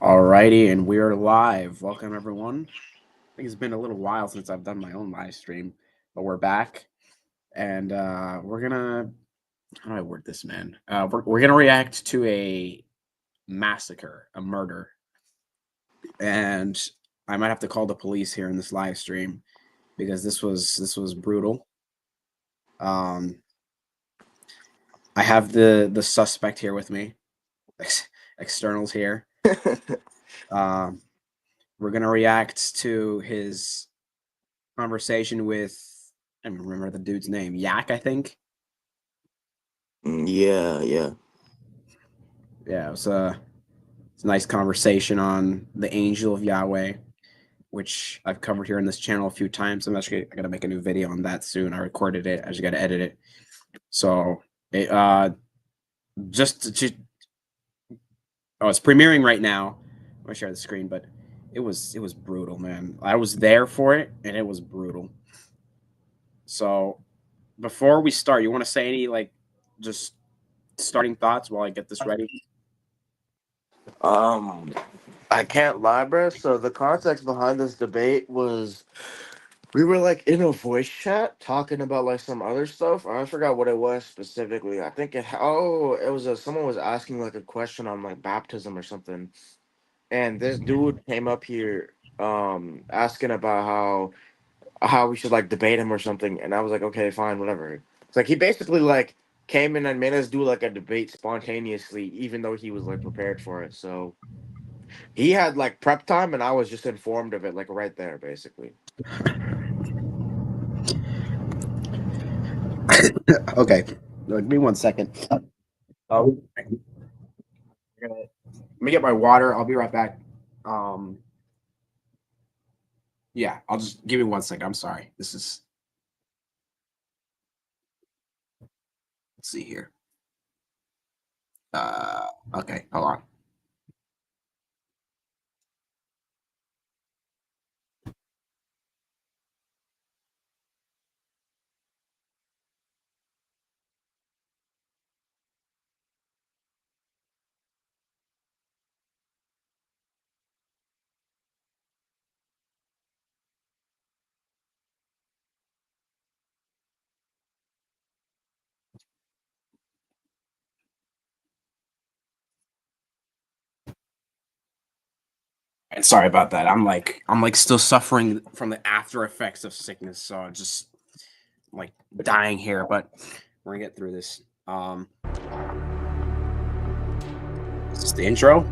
Alrighty, and we're live. Welcome, everyone. I think it's been a little while since I've done my own live stream, but we're back, and we're gonna. How do I word this, man? We're gonna react to a massacre, a murder, and I might have to call the police here in this live stream because this was brutal. Um, I have the suspect here with me, externals here. Um, we're gonna react to his conversation with, I don't remember the dude's name, Yak, I think. Yeah. Yeah, it's a nice conversation on the Angel of Yahweh, which I've covered here in this channel a few times. I gotta make a new video on that soon. I recorded it. I just gotta edit it. So it it's premiering right now. I'm gonna share the screen, but it was brutal, man. I was there for it, and it was brutal. So before we start, you want to say any just starting thoughts while I get this ready? Um, I can't lie, bro. So the context behind this debate was we were like in a voice chat talking about like some other stuff. I forgot what it was specifically. I think it was someone was asking like a question on like baptism or something, and this dude came up here asking about how we should like debate him or something, and I was like, okay, fine, whatever. It's like he basically like came in and made us do like a debate spontaneously, even though he was like prepared for it. So he had like prep time, and I was just informed of it, like right there, basically. Okay, give me 1 second. Let me get my water. I'll be right back. Um, yeah, I'll just give me 1 second. I'm sorry. Let's see here. Okay, hold on. And sorry about that. I'm still suffering from the after effects of sickness, so I'm just like dying here, but we're gonna get through this. Is this the intro?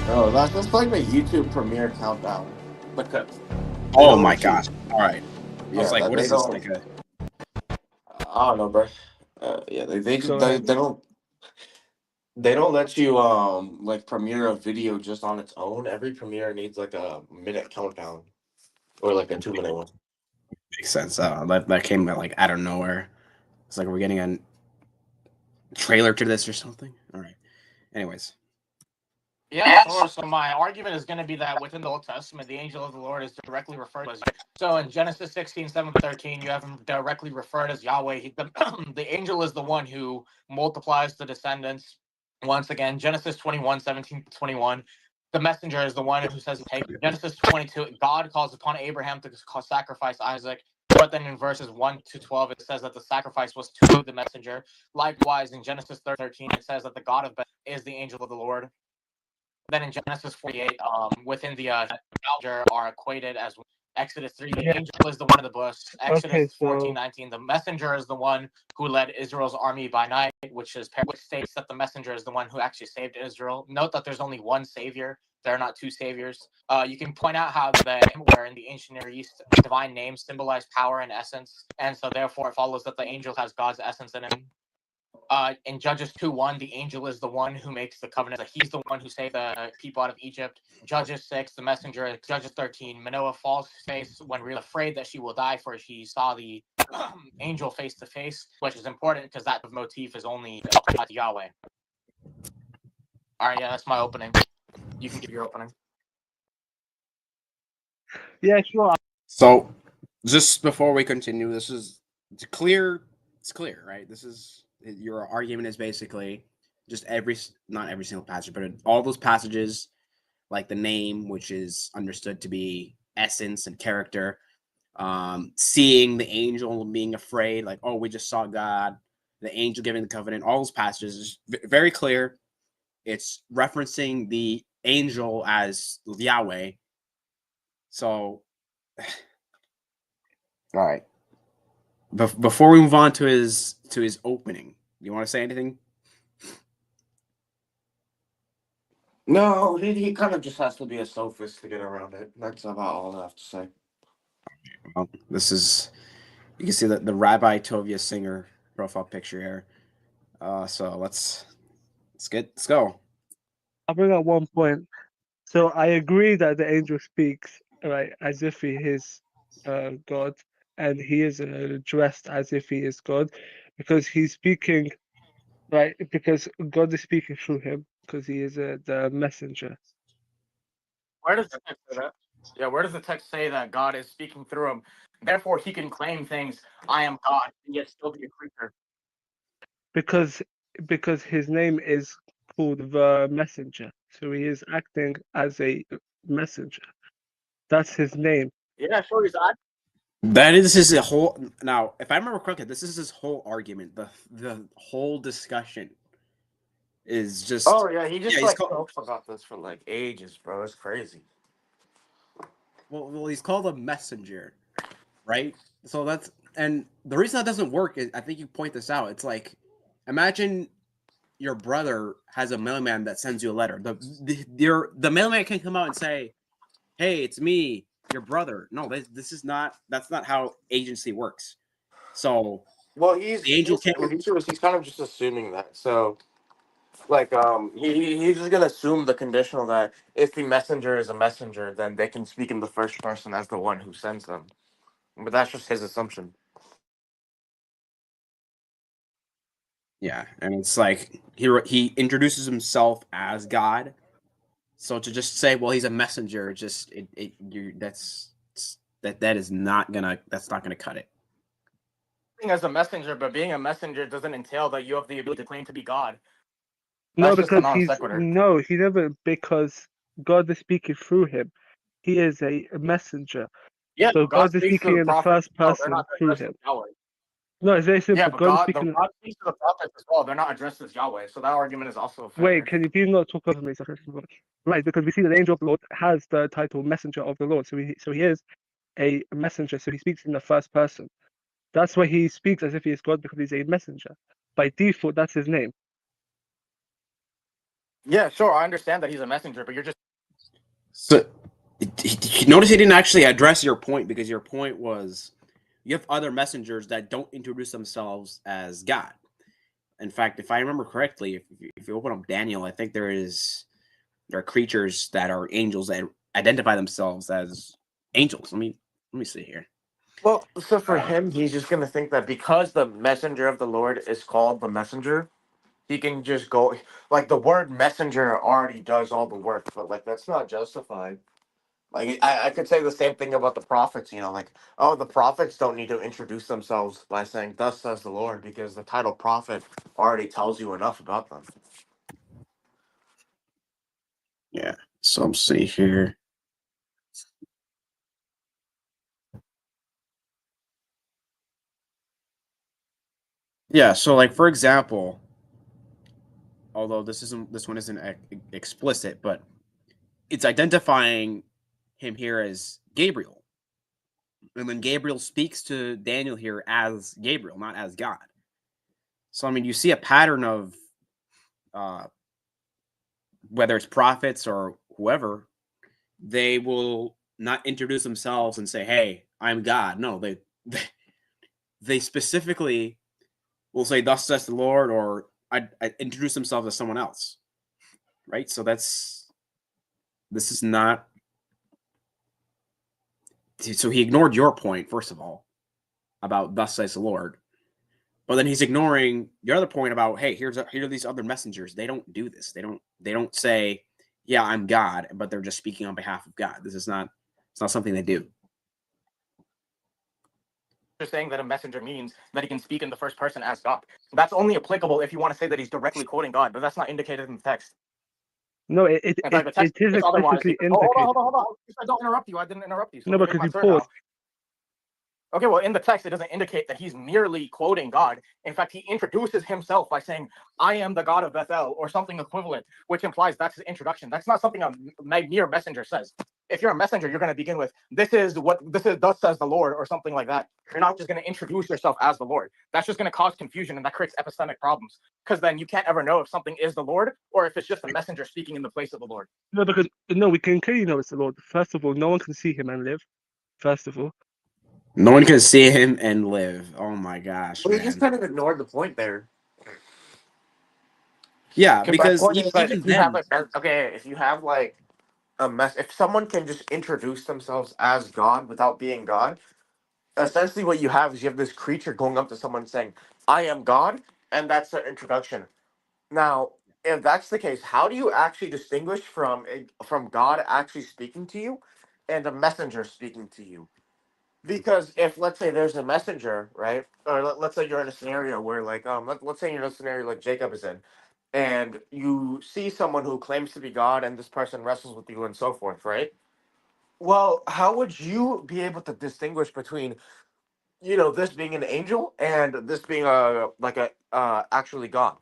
Oh, that's just like the YouTube premiere countdown. Because they Oh don't my let you. gosh! All right. I was Yeah, like, that what they is this? don't. Like a I don't know, bro. Yeah, So they don't let you like premiere a video just on its own. Every premiere needs like a minute countdown or like a 2 minute one. makes sense. That came like out of nowhere. It's like we're getting a trailer to this or something. All right. Anyways, yeah, sure. So my argument is going to be that within the Old Testament, the angel of the Lord is directly referred to as. So in Genesis 16:7-13, you have him directly referred as Yahweh. The angel is the one who multiplies the descendants. Once again, Genesis 21:17-21. The messenger is the one who says, "Hey." Genesis 22, God calls upon Abraham to sacrifice Isaac. But then in verses 1-12, it says that the sacrifice was to the messenger. Likewise, in Genesis 13, it says that the God of Bethel is the angel of the Lord. Then in Genesis 48, within the are equated as Exodus 3. The angel is the one of the bush. Exodus 14:19. The messenger is the one who led Israel's army by night, which states that the messenger is the one who actually saved Israel. Note that there's only one savior. There are not two saviors. You can point out how where in the ancient Near East, divine names symbolize power and essence, and so therefore it follows that the angel has God's essence in him. In Judges 2:1, the angel is the one who makes the covenant. He's the one who saved the people out of Egypt. Judges 6, the messenger. Judges 13, Manoah falls face when really afraid that she will die, for she saw the angel face to face, which is important because that motif is only applied to Yahweh. All right, yeah, that's my opening. You can give your opening. Yeah, sure. so just before we continue, this is to clear it's clear, right? This is your argument is basically just not every single passage, but all those passages, like the name, which is understood to be essence and character, seeing the angel and being afraid, like, oh, we just saw God, the angel giving the covenant, all those passages is very clear. It's referencing the angel as Yahweh. So, all right. Before we move on to his opening, you want to say anything? No, he kind of just has to be a sophist to get around it. That's about all I have to say. Well, this is, you can see that the Rabbi Tovia Singer profile picture here. So let's go. I'll bring up one point. So I agree that the angel speaks right as if he is God, and he is dressed as if he is God, because he's speaking right because God is speaking through him because he is the messenger. Where does the text say that? Yeah, where does the text say that God is speaking through him? Therefore, he can claim things. I am God, and yet still be a creature. Because his name is called the messenger, so he is acting as a messenger. That's his name. Yeah, sure, he's not. That is his whole. Now, if I remember correctly, this is his whole argument. The whole discussion is just. Oh yeah, he just he's talks about this for like ages, bro. It's crazy. well, he's called a messenger, right? So that's, and the reason that doesn't work is, I think you point this out. It's like, imagine your brother has a mailman that sends you a letter. The mailman can come out and say, "Hey, it's me, your brother." No, this is not. That's not how agency works. So Well, the angel can't. he's kind of just assuming that. So like he's just gonna assume the conditional that if the messenger is a messenger, then they can speak in the first person as the one who sends them. But that's just his assumption. Yeah, and it's like he introduces himself as God. So to just say, well, he's a messenger, just that is not gonna cut it. Being as a messenger, but being a messenger doesn't entail that you have the ability to claim to be God. No, That's just a because non sequitur. he never, because God is speaking through him. He is a messenger. Yeah, So but God God is speaks to speaking the in the prophets first as well. They're person not through addressed him. as Yahweh. No, it's very Yeah, simple. but God is God speaking. speaks to the prophets as well. They're not addressed as Yahweh. So that argument is also a Wait, failure. can you please not talk over me? Right, because we see that the angel of the Lord has the title messenger of the Lord. So he is a messenger. So he speaks in the first person. That's why he speaks as if he is God, because he's a messenger. By default, that's his name. Yeah, sure. I understand that he's a messenger, but you're just. So notice he didn't actually address your point, because your point was you have other messengers that don't introduce themselves as God. In fact, if I remember correctly, if you open up Daniel, I think there are creatures that are angels that identify themselves as angels. Let me see here. Well, so for him, he's just gonna think that because the messenger of the Lord is called the messenger, he can just go like the word messenger already does all the work, but like that's not justified. Like I could say the same thing about the prophets, like, oh, the prophets don't need to introduce themselves by saying thus says the Lord, because the title prophet already tells you enough about them. Yeah. So I'm see here. Yeah. So like, for example, although this one isn't explicit, but it's identifying him here as Gabriel. And then Gabriel speaks to Daniel here as Gabriel, not as God. So I mean, you see a pattern of uh, whether it's prophets or whoever, they will not introduce themselves and say, "Hey, I'm God." No, they specifically will say, "Thus says the Lord," or I introduce themselves as someone else, right? So this is not. So he ignored your point, first of all, about "Thus says the Lord," but then he's ignoring your other point about, "Hey, here are these other messengers. They don't do this. They don't say, 'Yeah, I'm God,' but they're just speaking on behalf of God. This is not. It's not something they do." saying that a messenger means that he can speak in the first person as God. That's only applicable if you want to say that he's directly quoting God, but that's not indicated in the text. No, it In fact, the text is is otherwise. explicitly Oh, hold on, indicated. hold on, hold on. I don't interrupt you. I didn't interrupt you. So No, let me make because my you turn now. paused. Okay, well, in the text, it doesn't indicate that he's merely quoting God. In fact, he introduces himself by saying, I am the God of Bethel, or something equivalent, which implies that's his introduction. That's not something a mere messenger says. If you're a messenger, you're going to begin with, this is thus says the Lord, or something like that. You're not just going to introduce yourself as the Lord. That's just going to cause confusion, and that creates epistemic problems. Because then you can't ever know if something is the Lord, or if it's just a messenger speaking in the place of the Lord. No, because no, we can clearly know it's the Lord. First of all, no one can see him and live. First of all, No one can see him and live. Oh my gosh, Well, you man. just kind of ignored the point there. Yeah, My because point is that even if you have then, if you have like if someone can just introduce themselves as God without being God, essentially what you have is you have this creature going up to someone saying, "I am God," and that's their introduction. Now, if that's the case, how do you actually distinguish from God actually speaking to you and a messenger speaking to you? Because if let's say there's a messenger, right, or let's say you're in a scenario where like let's say you're in a scenario like Jacob is in, and you see someone who claims to be God, and this person wrestles with you and so forth, right? Well, how would you be able to distinguish between this being an angel and this being a actually God?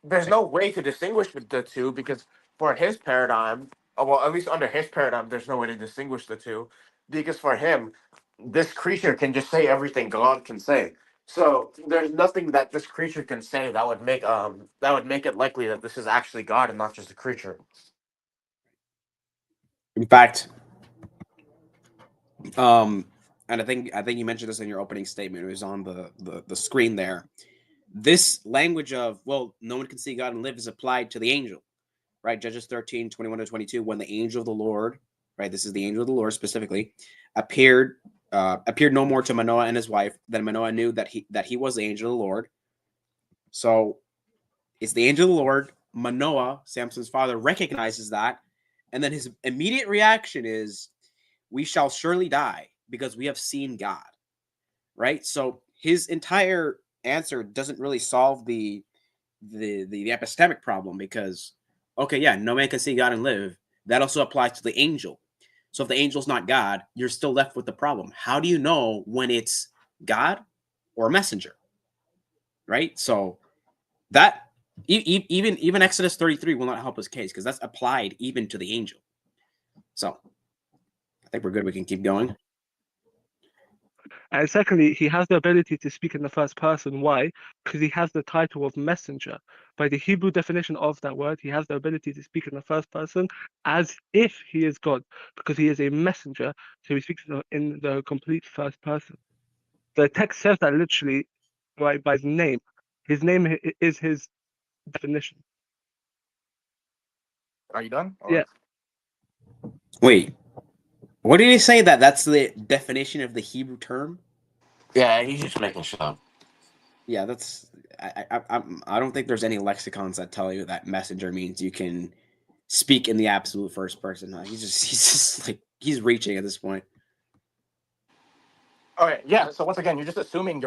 There's no way to distinguish the two because for his paradigm, well, at least under his paradigm, there's no way to distinguish the two because for him, this creature can just say everything God can say. So there's nothing that this creature can say that would make it likely that this is actually God and not just a creature. in fact, and I think you mentioned this in your opening statement. It was on the screen there. This language of, well, no one can see God and live is applied to the angel, right? Judges 13:21-22, when the angel of the Lord, right? This is the angel of the Lord specifically, appeared no more to Manoah and his wife. Then Manoah knew that he was the angel of the Lord. So it's the angel of the Lord. Manoah, Samson's father, recognizes that, and then his immediate reaction is, we shall surely die because we have seen God, right? So his entire answer doesn't really solve the epistemic problem because, okay, yeah, no man can see God and live. That also applies to the angel. So if the angel's not God, you're still left with the problem. How do you know when it's God or a messenger, right? So that even Exodus 33 will not help his case because that's applied even to the angel. So I think we're good. We can keep going. and secondly, he has the ability to speak in the first person. Why? Because he has the title of messenger. By the Hebrew definition of that word, he has the ability to speak in the first person as if he is God, because he is a messenger. So he speaks in the complete first person. The text says that literally, right, by his name. His name is his definition. Are you done? Yeah. Wait, what did he say? That's the definition of the Hebrew term? Yeah, he's just making shit up. Yeah, that's I don't think there's any lexicons that tell you that messenger means you can speak in the absolute first person. He's just like he's reaching at this point. Okay, yeah. So once again, you're just assuming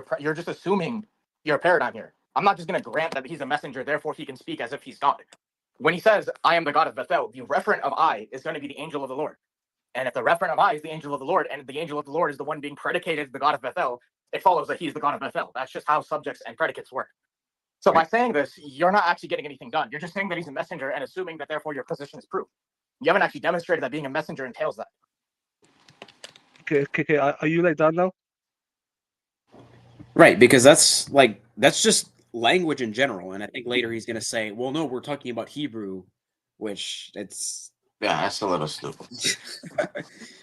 your paradigm here. I'm not just going to grant that he's a messenger, therefore he can speak as if he's God. When he says, "I am the God of Bethel," the referent of "I" is going to be the angel of the Lord. And if the referent of "I" is the angel of the Lord, and the angel of the Lord is the one being predicated the God of Bethel, it follows that he's the God of Bethel. That's just how subjects and predicates work. So by saying this, you're not actually getting anything done. You're just saying that he's a messenger and assuming that therefore your position is proved. You haven't actually demonstrated that being a messenger entails that. Okay. Are you like that now? Right, because that's just language in general, and I think later he's going to say, "Well, no, we're talking about Hebrew," which it's Yeah, that's a little stupid.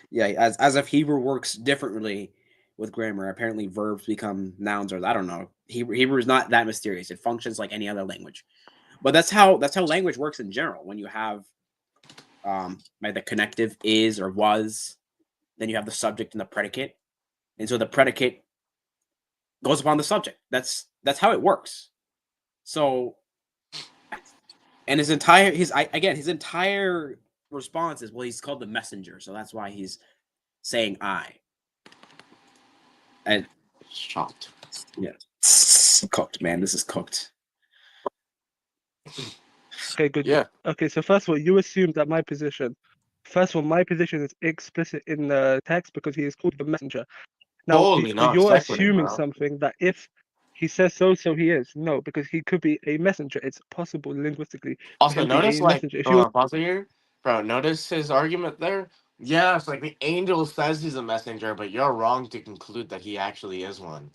yeah, as if Hebrew works differently with grammar. Apparently, verbs become nouns, or I don't know. Hebrew is not that mysterious. It functions like any other language, but that's how language works in general. When you have like the connective is or was, then you have the subject and the predicate, and so the predicate goes upon the subject. That's how it works. So, and his entire response is, well, he's called the messenger, so that's why he's saying I. And It's chopped. Yeah, it's cooked, man. This is cooked. Okay, good. Yeah. Okay, so first of all, you assume that my position is explicit in the text because he is called the messenger. Now, Holy, not you're secondary, assuming bro. something that if he says so, so he is. No, because he could be a messenger. It's possible linguistically for Also, him to be notice a like, messenger. If hold you on, pause it here, bro. Notice his argument there. Yeah, it's like the angel says he's a messenger, but you're wrong to conclude that he actually is one.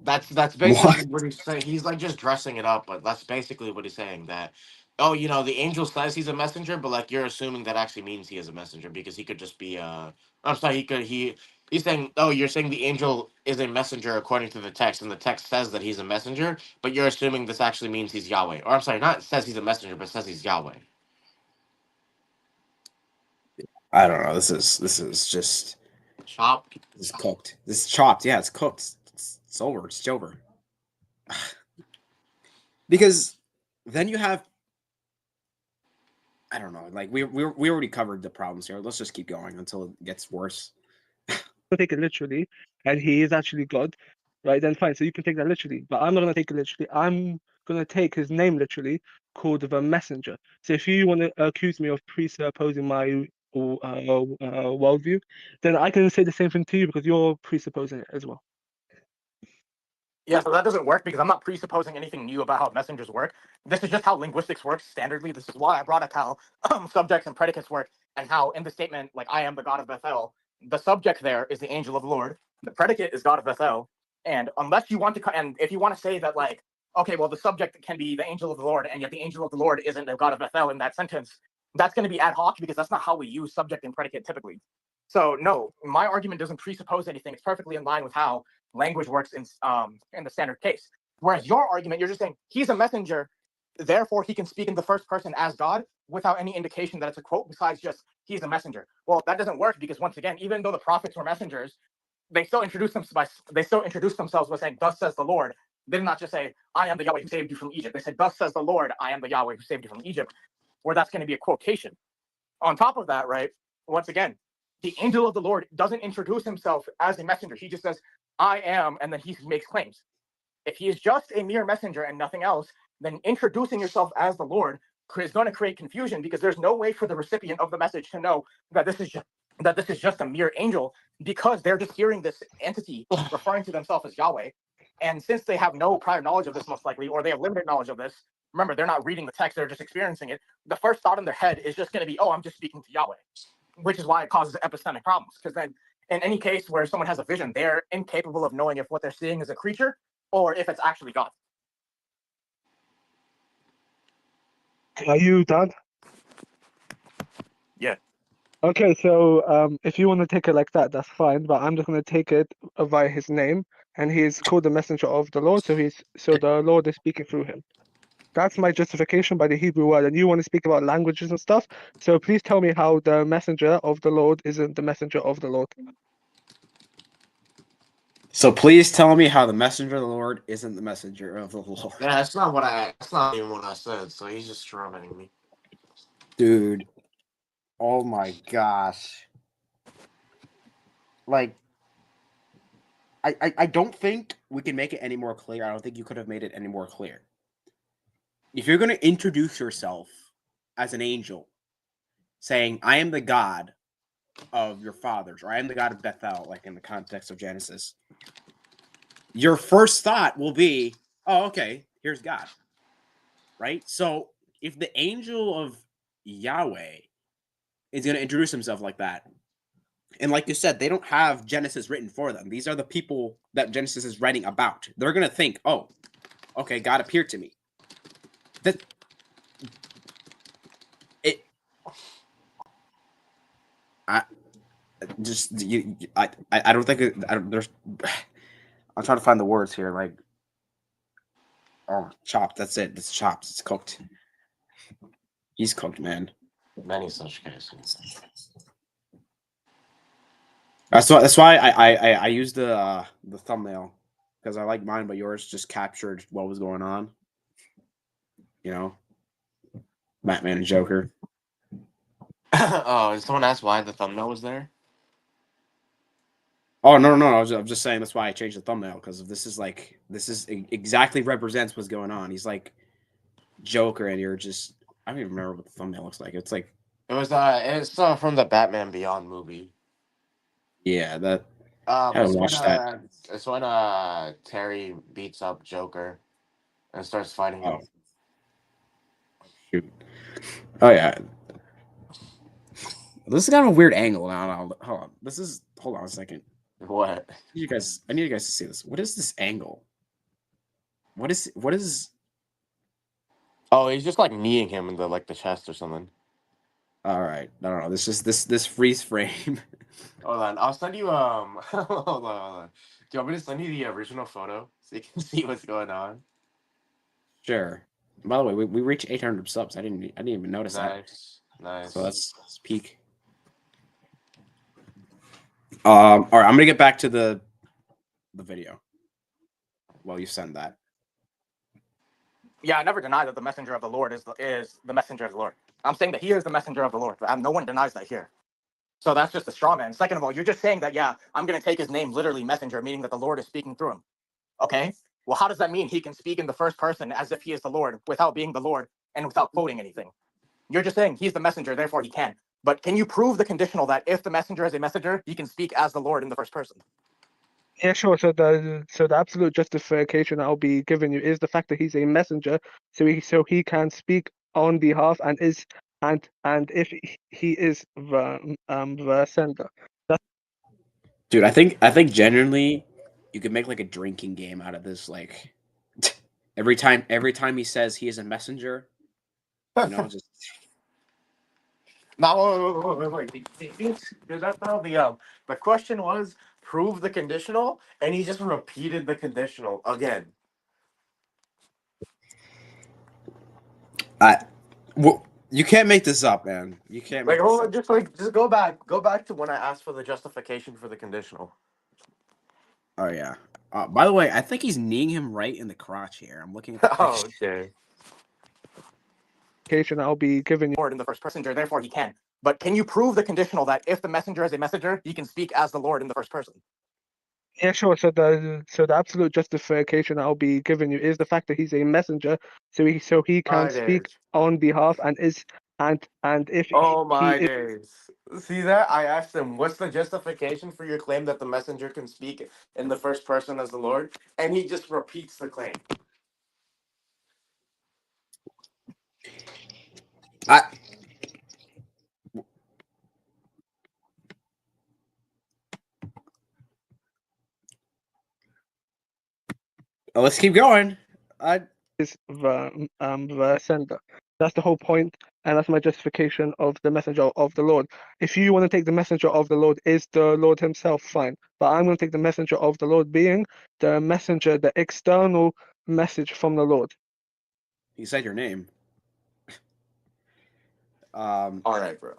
That's basically What? what he's saying. He's like just dressing it up, but that's basically what he's saying. That, oh, you know, the angel says he's a messenger, but like you're assuming that actually means he is a messenger because he could just be I'm sorry, he's saying, oh, you're saying the angel is a messenger according to the text, and the text says that he's a messenger, but you're assuming this actually means he's Yahweh. Or I'm sorry, not says he's a messenger, but says he's Yahweh. I don't know. This is just Chop. this is cooked. This is chopped. Yeah, it's cooked. It's over. It's over. Because then you have, I don't know. Like we already covered the problems here. Let's just keep going until it gets worse. take it literally, and he is actually God, right? Then fine. So you can take that literally, but I'm not gonna take it literally. I'm gonna take his name literally, called the messenger. So if you want to accuse me of presupposing my worldview, then I can say the same thing to you because you're presupposing it as well. Yeah, so that doesn't work because I'm not presupposing anything new about how messengers work. This is just how linguistics works standardly. This is why I brought up how subjects and predicates work, and how in the statement, like, I am the God of Bethel, the subject there is the angel of the Lord, the predicate is God of Bethel, and unless you want to, and if you want to say that, like, okay, well, the subject can be the angel of the Lord, and yet the angel of the Lord isn't the God of Bethel in that sentence, that's going to be ad hoc because that's not how we use subject and predicate typically. So, no, my argument doesn't presuppose anything. It's perfectly in line with how language works in the standard case. Whereas your argument, you're just saying he's a messenger, therefore he can speak in the first person as God without any indication that it's a quote besides just he's a messenger. Well, that doesn't work because once again, even though the prophets were messengers, they still introduced themselves by saying, "Thus says the Lord." They did not just say, "I am the Yahweh who saved you from Egypt." They said, "Thus says the Lord, I am the Yahweh who saved you from Egypt," where that's going to be a quotation. On top of that, right? Once again, the angel of the Lord doesn't introduce himself as a messenger. He just says, "I am," and then he makes claims. If he is just a mere messenger and nothing else, then introducing yourself as the Lord is going to create confusion because there's no way for the recipient of the message to know that this is just a mere angel because they're just hearing this entity referring to themselves as Yahweh. And since they have no prior knowledge of this, most likely, or they have limited knowledge of this, remember, they're not reading the text, they're just experiencing it. The first thought in their head is just going to be, "Oh, I'm just speaking to Yahweh," which is why it causes epistemic problems. Because then, in any case where someone has a vision, they're incapable of knowing if what they're seeing is a creature or if it's actually God. Are you done? Yeah. Okay, so if you want to take it like that, that's fine. But I'm just going to take it via his name, and he is called the messenger of the Lord. So the Lord is speaking through him. That's my justification by the Hebrew word. And you want to speak about languages and stuff. So please tell me how the messenger of the Lord isn't the messenger of the Lord. So please tell me how the messenger of the Lord isn't the messenger of the Lord. Yeah, that's not what I. That's not even what I said. So he's just strawmanning me. Dude. Oh my gosh. Like, I don't think we can make it any more clear. I don't think you could have made it any more clear. If you're going to introduce yourself as an angel, saying, "I am the God of your fathers," or "I am the God of Bethel," like in the context of Genesis, your first thought will be, "Oh, okay, here's God." Right? So if the angel of Yahweh is going to introduce himself like that, and like you said, they don't have Genesis written for them. These are the people that Genesis is writing about. They're going to think, "Oh, okay, God appeared to me." That it I just you I don't think there's I'm trying to find the words here. Like, oh, chopped. That's it. It's chopped. It's cooked. He's cooked, man. Many such cases. That's why I used the thumbnail because I like mine, but yours just captured what was going on. You know, Batman and Joker. Oh, did someone ask why the thumbnail was there? Oh no! I'm just saying that's why I changed the thumbnail because this is exactly represents what's going on. He's like Joker, and you're just I don't even remember what the thumbnail looks like. It's like It's from the Batman Beyond movie. yeah, that I haven't watched that. It's when Terry beats up Joker and starts fighting him. Oh shoot! Oh yeah, this is kind of a weird angle now. Hold on. Hold on a second. What? I need you guys to see this. What is this angle? What is? Oh, he's just like kneeing him in the chest or something. All right, no. This freeze frame. Hold on, I'll send you hold on. Do you want me to send you the original photo so you can see what's going on? Sure. By the way, we reached 800 subs. I didn't even notice that. Nice. So that's peak. All right, I'm gonna get back to the video. While you send that. Yeah, I never deny that the messenger of the Lord is the messenger of the Lord. I'm saying that he is the messenger of the Lord. No one denies that here. So that's just a straw man. Second of all, you're just saying that, yeah, I'm going to take his name literally messenger, meaning that the Lord is speaking through him. Okay? Well, how does that mean he can speak in the first person as if he is the Lord without being the Lord and without quoting anything? You're just saying he's the messenger, therefore he can. But can you prove the conditional that if the messenger is a messenger, he can speak as the Lord in the first person? Yeah, sure. So the absolute justification I'll be giving you is the fact that he's a messenger, so he can speak on behalf and if he is the sender. Dude, I think genuinely you could make like a drinking game out of this. Like every time he says he is a messenger, just Now, wait. That's how the question was prove the conditional, and he just repeated the conditional again. you can't make this up, man. You can't Like, make this hold up. on, just go back to when I asked for the justification for the conditional. Oh yeah. By the way, I think he's kneeing him right in the crotch here. I'm looking at the Oh, picture. okay. I'll be giving you Lord in the first messenger, therefore he can. But can you prove the conditional that if the messenger is a messenger, he can speak as the Lord in the first person? Yeah, sure. So the absolute justification I'll be giving you is the fact that he's a messenger, so he can My speak days. on behalf and if Oh he my is days. See that? I asked him, what's the justification for your claim that the messenger can speak in the first person as the Lord? And he just repeats the claim. I let's keep going. is the sender. That's the whole point, and that's my justification of the messenger of the Lord. If you want to take the messenger of the Lord is the Lord Himself, fine. But I'm going to take the messenger of the Lord being the messenger, the external message from the Lord. You said your name. All right, bro.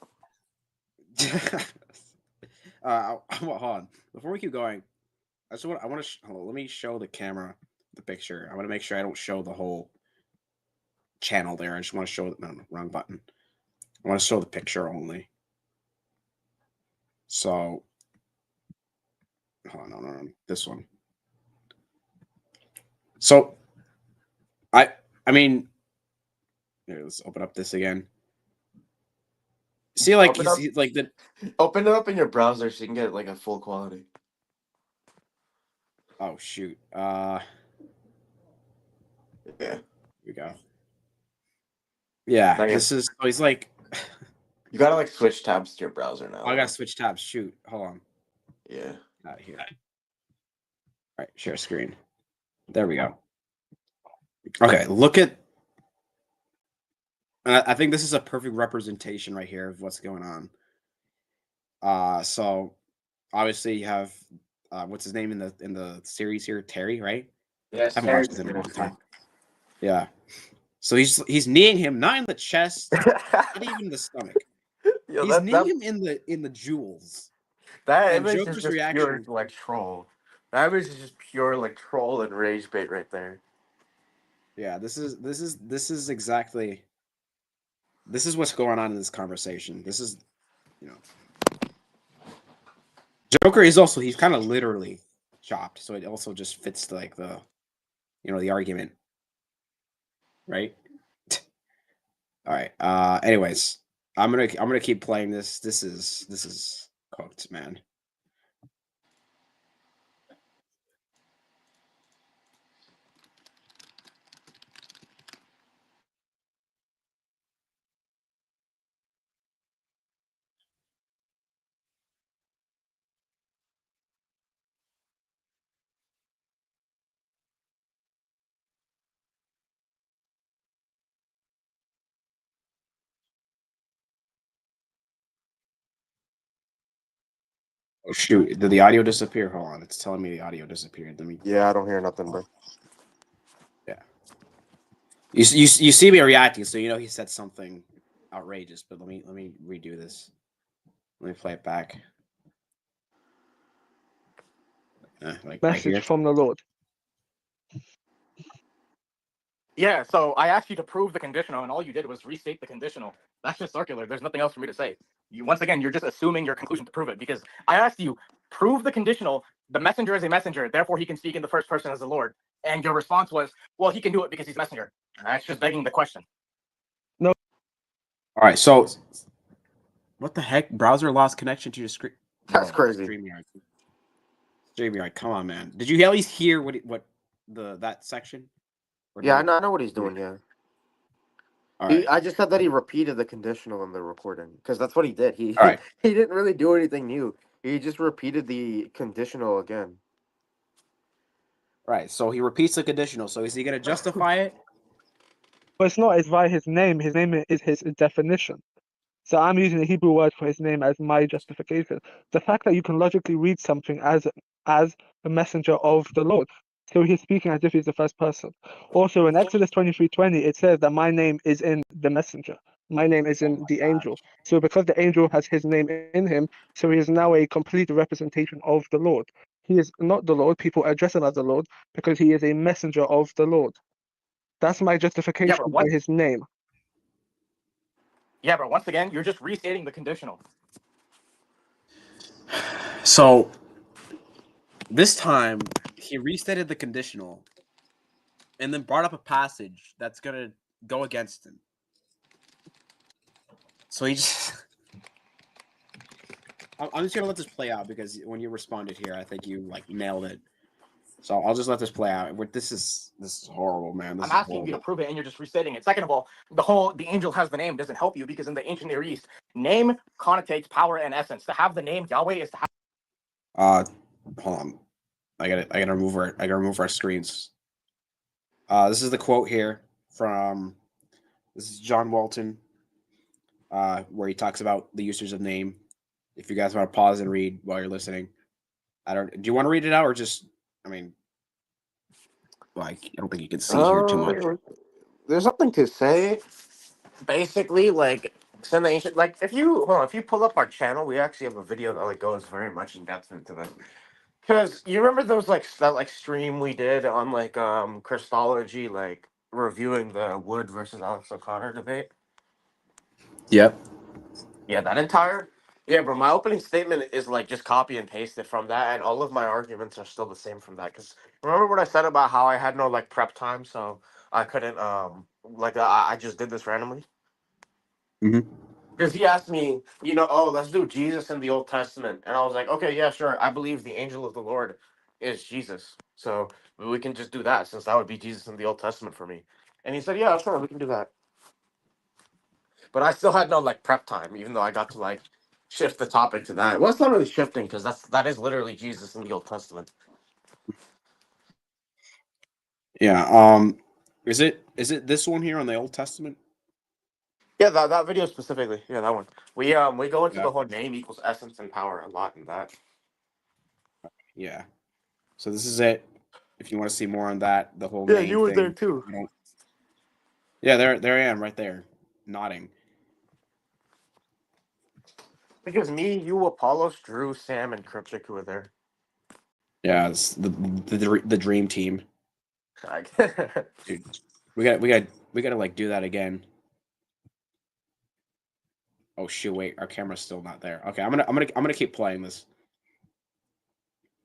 Hold on. Before we keep going, I want to let me show the camera the picture. I want to make sure I don't show the whole channel there. I just want to show no, wrong button. I want to show the picture only. So hold on, no, this one. So I mean, here, let's open up this again. See, like he's like the. Open it up in your browser so you can get like a full quality. Oh shoot. Yeah. Here we go. Yeah, Like, this is. Oh, he's like. you gotta like switch tabs to your browser now. Oh, I gotta switch tabs. Shoot, hold on. Yeah. Out of here. All right, share screen. There we go. Okay, look at. I think this is a perfect representation right here of what's going on. So obviously you have what's his name in the series here, Terry, right? Yes, I haven't watched this in a long time. Yeah. So he's kneeing him not in the chest, not even the stomach. Yo, He's kneeing him in the jewels. that And image is Joker's just pure reaction. like troll. That image is just pure like troll and rage bait right there. Yeah, this is exactly this is what's going on in this conversation. This is, you know. Joker is also he's kind of literally chopped, so it also just fits like the the argument, right? All right. Anyways, I'm gonna keep playing this. This is cooked, man. Oh shoot! Did the audio disappear? Hold on, it's telling me the audio disappeared. Let me. Yeah, I don't hear nothing, bro. Yeah. You see me reacting, so you know he said something outrageous. But let me redo this. Let me play it back. Like right Message here. from the Lord. Yeah, so I asked you to prove the conditional, and all you did was restate the conditional. That's just circular. There's nothing else for me to say. Once again, you're just assuming your conclusion to prove it because I asked you, prove the conditional. The messenger is a messenger, therefore he can speak in the first person as the Lord. And your response was, well, he can do it because he's a messenger. That's just begging the question. No. All right. So what the heck? Browser lost connection to your screen. That's Bro, crazy. StreamYard, come on, man. Did you at least hear what that section? Or did Yeah, you? I know what he's doing. Yeah, All right. I just said that he repeated the conditional in the recording because that's what he did. He All right. he didn't really do anything new. He just repeated the conditional again. All right. So he repeats the conditional. So is he gonna justify it? But it's not. It's by his name. His name is his definition. So I'm using the Hebrew word for his name as my justification. The fact that you can logically read something as a messenger of the Lord. So he's speaking as if he's the first person. Also in Exodus 23:20, it says that my name is in the messenger. My name is in the angel. So because the angel has his name in him, so he is now a complete representation of the Lord. He is not the Lord. People address him as the Lord because he is a messenger of the Lord. That's my Yeah, justification but by his name. once again, you're just restating the conditional. So this time he restated the conditional and then brought up a passage that's gonna go against him. So he just I'm just gonna let this play out because when you responded here, I think you like nailed it. So I'll just let this play out. This is horrible, man. This I'm is asking you to horrible. prove it, and you're just restating it. Second of all, the angel has the name doesn't help you because in the ancient Near East, name connotates power and essence. To have the name Yahweh is to have. Hold on. I gotta remove our screens. This is the quote here from this is John Walton, where he talks about the usage of name. If you guys want to pause and read while you're listening, do you want to read it out or just? I mean, like I don't think you can see here too much. There's nothing to say. Basically, like send the ancient. Like if you hold on, if you pull up our channel, we actually have a video that like goes very much in depth into that. Because you remember those like that like stream we did on like Christology, like reviewing the Wood versus Alex O'Connor debate. Yep. Yeah, that entire. Yeah, bro. My opening statement is like just copy and paste it from that, and all of my arguments are still the same from that. Because remember what I said about how I had no like prep time, so I couldn't like I just did this randomly. Mm-hmm. Because he asked me, oh, let's do Jesus in the Old Testament, and I was like, okay, yeah, sure. I believe the angel of the Lord is Jesus, so we can just do that since that would be Jesus in the Old Testament for me. And he said, yeah, sure, we can do that. But I still had no like prep time, even though I got to like shift the topic to that. Well, it's not really shifting because that is literally Jesus in the Old Testament. Yeah. Is it this one here on the Old Testament? Yeah, that video specifically. Yeah, that one. We go into Yeah. the whole name equals essence and power a lot in that. Yeah. So this is it. If you want to see more on that, the whole Yeah, name you were there thing. too. Yeah, there I am, right there, nodding. Because me, you, Apollos, Drew, Sam, and Cryptic who were there. Yeah, it's the dream team, Like, dude. We got to like do that again. Oh shoot! Wait, our camera's still not there. Okay, I'm gonna keep playing this.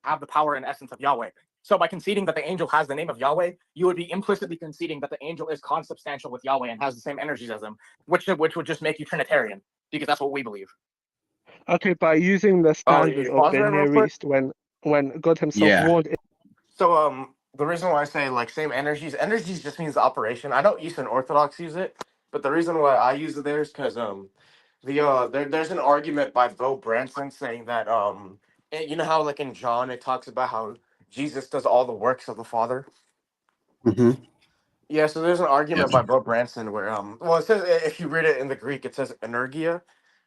have the power and essence of Yahweh. So by conceding that the angel has the name of Yahweh, you would be implicitly conceding that the angel is consubstantial with Yahweh and has the same energies as him, which would just make you Trinitarian, because that's what we believe. Okay, by using the standard you of pause the that real Near quick? East, when God Himself Yeah. warned. So the reason why I say like same energies just means operation. I know Eastern Orthodox use it, but the reason why I use it there is because there's an argument by Bo Branson saying that you know how like in John it talks about how Jesus does all the works of the Father. Mm-hmm. Yeah, so there's an Yeah. argument by Bo Branson where well it says if you read it in the Greek it says energia,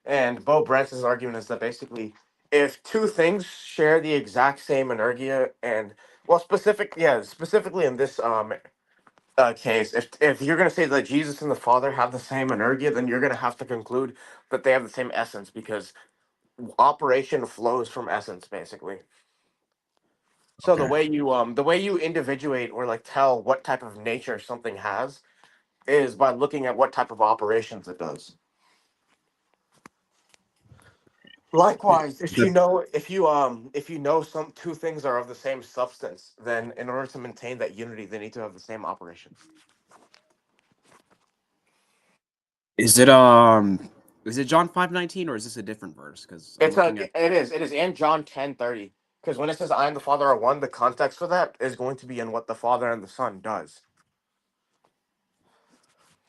and Bo Branson's argument is that basically if two things share the exact same energia and well specifically in this case if you're gonna say that Jesus and the Father have the same energia, then you're gonna have to conclude that they have the same essence because operation flows from essence basically. So Okay. the way you individuate or like tell what type of nature something has is by looking at what type of operations it does. Likewise, if you know some two things are of the same substance, then in order to maintain that unity, they need to have the same operation. Is it John 5:19 or is this a different verse? Because I'm looking at It is in John 10:30. Because when it says I and the Father are one, the context for that is going to be in what the Father and the Son does.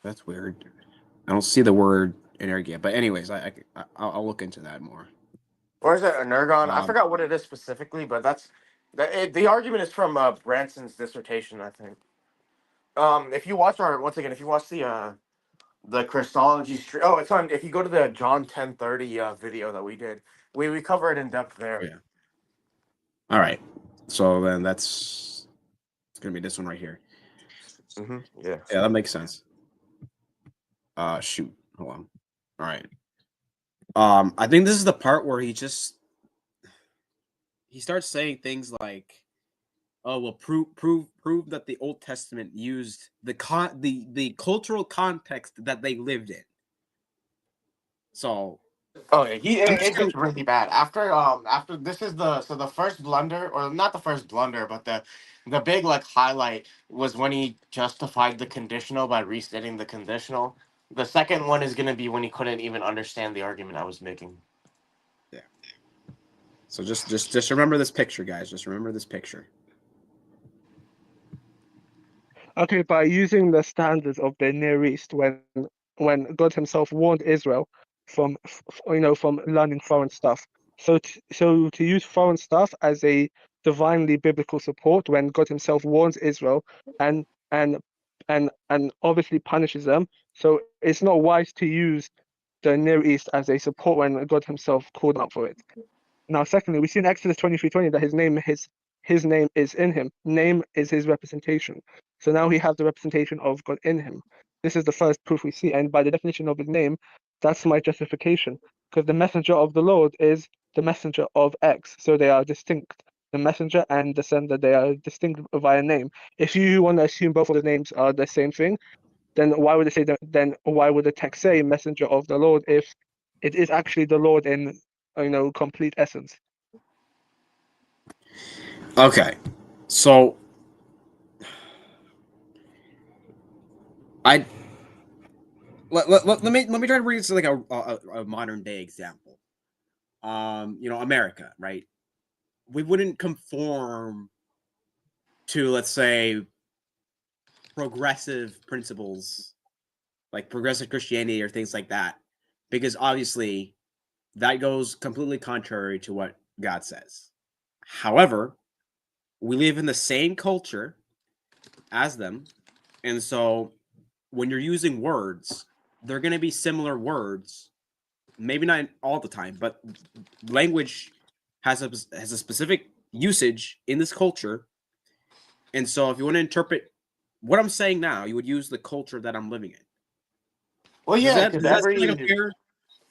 that's weird. I don't see the word energia, but anyways, I'll look into that more. Or is it energon? I Um, forgot what it is specifically, but the argument is from Branson's dissertation, I think. If you watch if you watch the Christology stream. Oh, it's on. If you go to the John 10:30 video that we did, we cover it in depth there. yeah. All right. So then it's gonna be this one right here. Yeah. Yeah, that makes sense. Shoot. Hold on. All right. I think this is the part where he starts saying things like, "Oh, well, prove that the Old Testament used the cultural context that they lived in." So Oh, yeah. I'm just It gonna, gets really bad after this is the first blunder, or not the first blunder, but the big like highlight was when he justified the conditional by restating the conditional. The second one is going to be when he couldn't even understand the argument I was making. yeah. So just remember this picture, guys. Just remember this picture. Okay, by using the standards of the Near East, when God Himself warned Israel from from learning foreign stuff. So to use foreign stuff as a divinely biblical support when God Himself warns Israel and and and obviously punishes them. So it's not wise to use the Near East as a support when God Himself called out for it. Now, secondly, we see in Exodus 23:20 that his name is in him. Name is his representation. So now he has the representation of God in him. This is the first proof we see. And by the definition of his name, that's my justification. Because the messenger of the Lord is the messenger of X. So they are distinct. The messenger and the sender, they are distinct via name. If you want to assume both of the names are the same thing, then why would they say that? Then why would the text say messenger of the Lord if it is actually the Lord in complete essence? Okay. So I let me try to bring this to like a modern day example. America, right? We wouldn't conform to, let's say, progressive principles like progressive Christianity or things like that, because obviously that goes completely contrary to what God says. However, we live in the same culture as them, and so when you're using words, they're going to be similar words. Maybe not all the time, but language has a specific usage in this culture. And so if you want to interpret what I'm saying now, you would use the culture that I'm living in. Well, Does yeah, that because does that seem like a fair?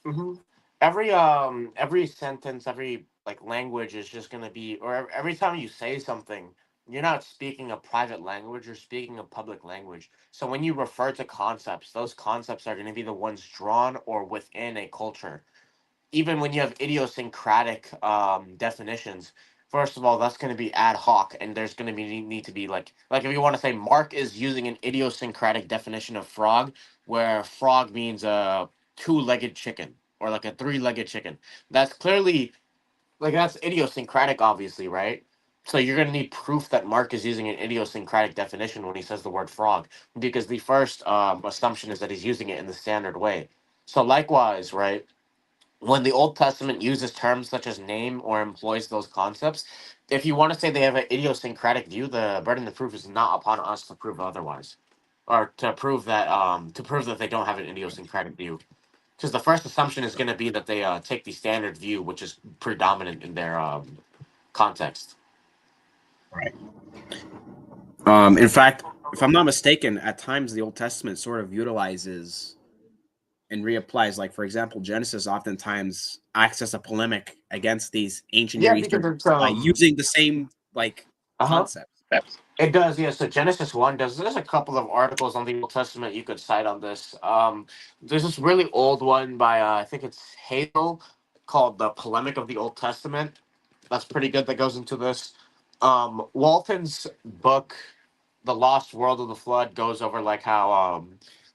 mhm. Every sentence, every like language is just gonna be, or every time you say something, you're not speaking a private language, you're speaking a public language. So when you refer to concepts, those concepts are gonna be the ones drawn or within a culture. Even when you have idiosyncratic definitions, first of all, that's going to be ad hoc, and there's going to be need to be like if you want to say Mark is using an idiosyncratic definition of frog, where frog means a two-legged chicken or like a three-legged chicken. That's clearly like that's idiosyncratic, obviously, right? So you're going to need proof that Mark is using an idiosyncratic definition when he says the word frog, because the first assumption is that he's using it in the standard way. So likewise, right? When the Old Testament uses terms such as name or employs those concepts, if you want to say they have an idiosyncratic view, the burden of proof is not upon us to prove otherwise, or to prove that they don't have an idiosyncratic view. Because the first assumption is going to be that they take the standard view, which is predominant in their context. Right. In fact, if I'm not mistaken, at times the Old Testament sort of utilizes and reapplies, like for example, Genesis oftentimes acts as a polemic against these ancient Near Yeah, because Eastern it's by using the same like uh huh. concept. It does, yeah. So Genesis 1 does. There's a couple of articles on the Old Testament you could cite on this. There's this really old one by I think it's Hazel called "The Polemic of the Old Testament." That's pretty good. That goes into this. Walton's book, "The Lost World of the Flood," goes over like how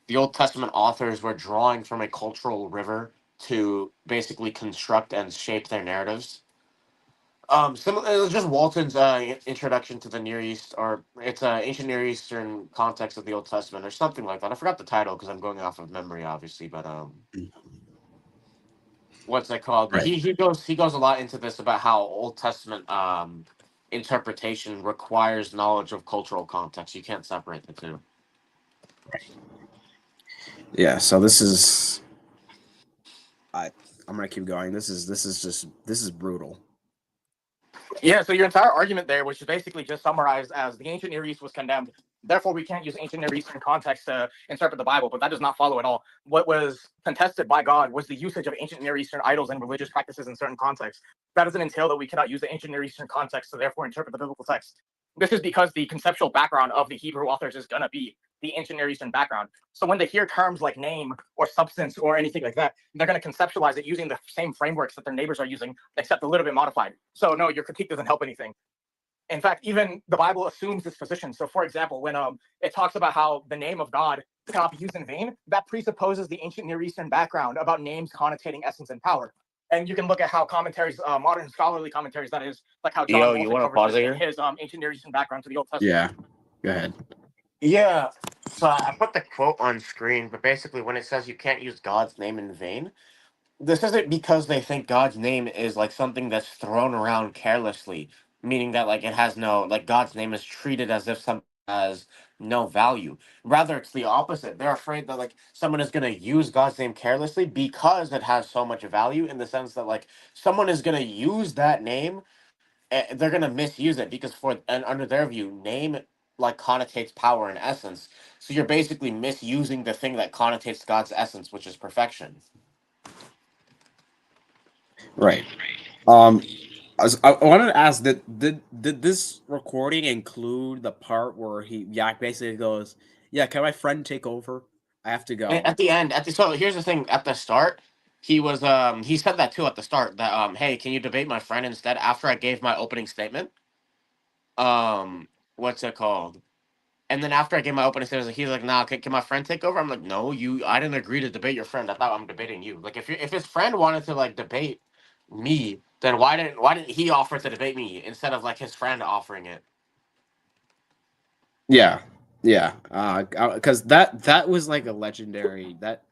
the Old Testament authors were drawing from a cultural river to basically construct and shape their narratives. It was just Walton's introduction to the Near East, or it's ancient Near Eastern context of the Old Testament, or something like that. I forgot the title because I'm going off of memory, obviously. But what's that called? Right. He goes a lot into this about how Old Testament interpretation requires knowledge of cultural context. You can't separate the two. Yeah. So this is I'm gonna keep going. This is brutal. Yeah, so your entire argument there, which is basically just summarized as the ancient Near East was condemned. Therefore, we can't use ancient Near Eastern context to interpret the Bible, but that does not follow at all. What was contested by God was the usage of ancient Near Eastern idols and religious practices in certain contexts. That doesn't entail that we cannot use the ancient Near Eastern context to therefore interpret the biblical text. This is because the conceptual background of the Hebrew authors is going to be the ancient Near Eastern background. So when they hear terms like name or substance or anything like that, they're going to conceptualize it using the same frameworks that their neighbors are using, except a little bit modified. So no, your critique doesn't help anything. In fact, even the Bible assumes this position. So for example, when it talks about how the name of God cannot be used in vain, that presupposes the ancient Near Eastern background about names connotating essence and power. And you can look at how commentaries, modern scholarly commentaries, that is, like how John Yo, you Walton want to covers pause this it in here? his ancient Near Eastern background to the Old Testament. Yeah. Go ahead. Yeah. So I put the quote on screen, but basically, when it says you can't use God's name in vain, this isn't because they think God's name is like something that's thrown around carelessly, meaning that like it has no like God's name is treated as if something has no value. Rather, it's the opposite. They're afraid that like someone is going to use God's name carelessly because it has so much value, in the sense that like someone is going to use that name, and they're going to misuse it because for and under their view, name like connotates power and essence. So you're basically misusing the thing that connotates God's essence, which is perfection. Right. I wanted to ask that did this recording include the part where Yak basically goes, "Yeah, can my friend take over? I have to go." At the end, so here's the thing. At the start, he said that too at the start, that hey, can you debate my friend instead? After I gave my opening statement, what's it called? And then after I gave my opening statement, he's like, nah, can my friend take over? I'm like, no, I didn't agree to debate your friend. I thought I'm debating you. Like if his friend wanted to like debate me, then why didn't he offer to debate me instead of like his friend offering it? Yeah. Yeah. Because that was like a legendary that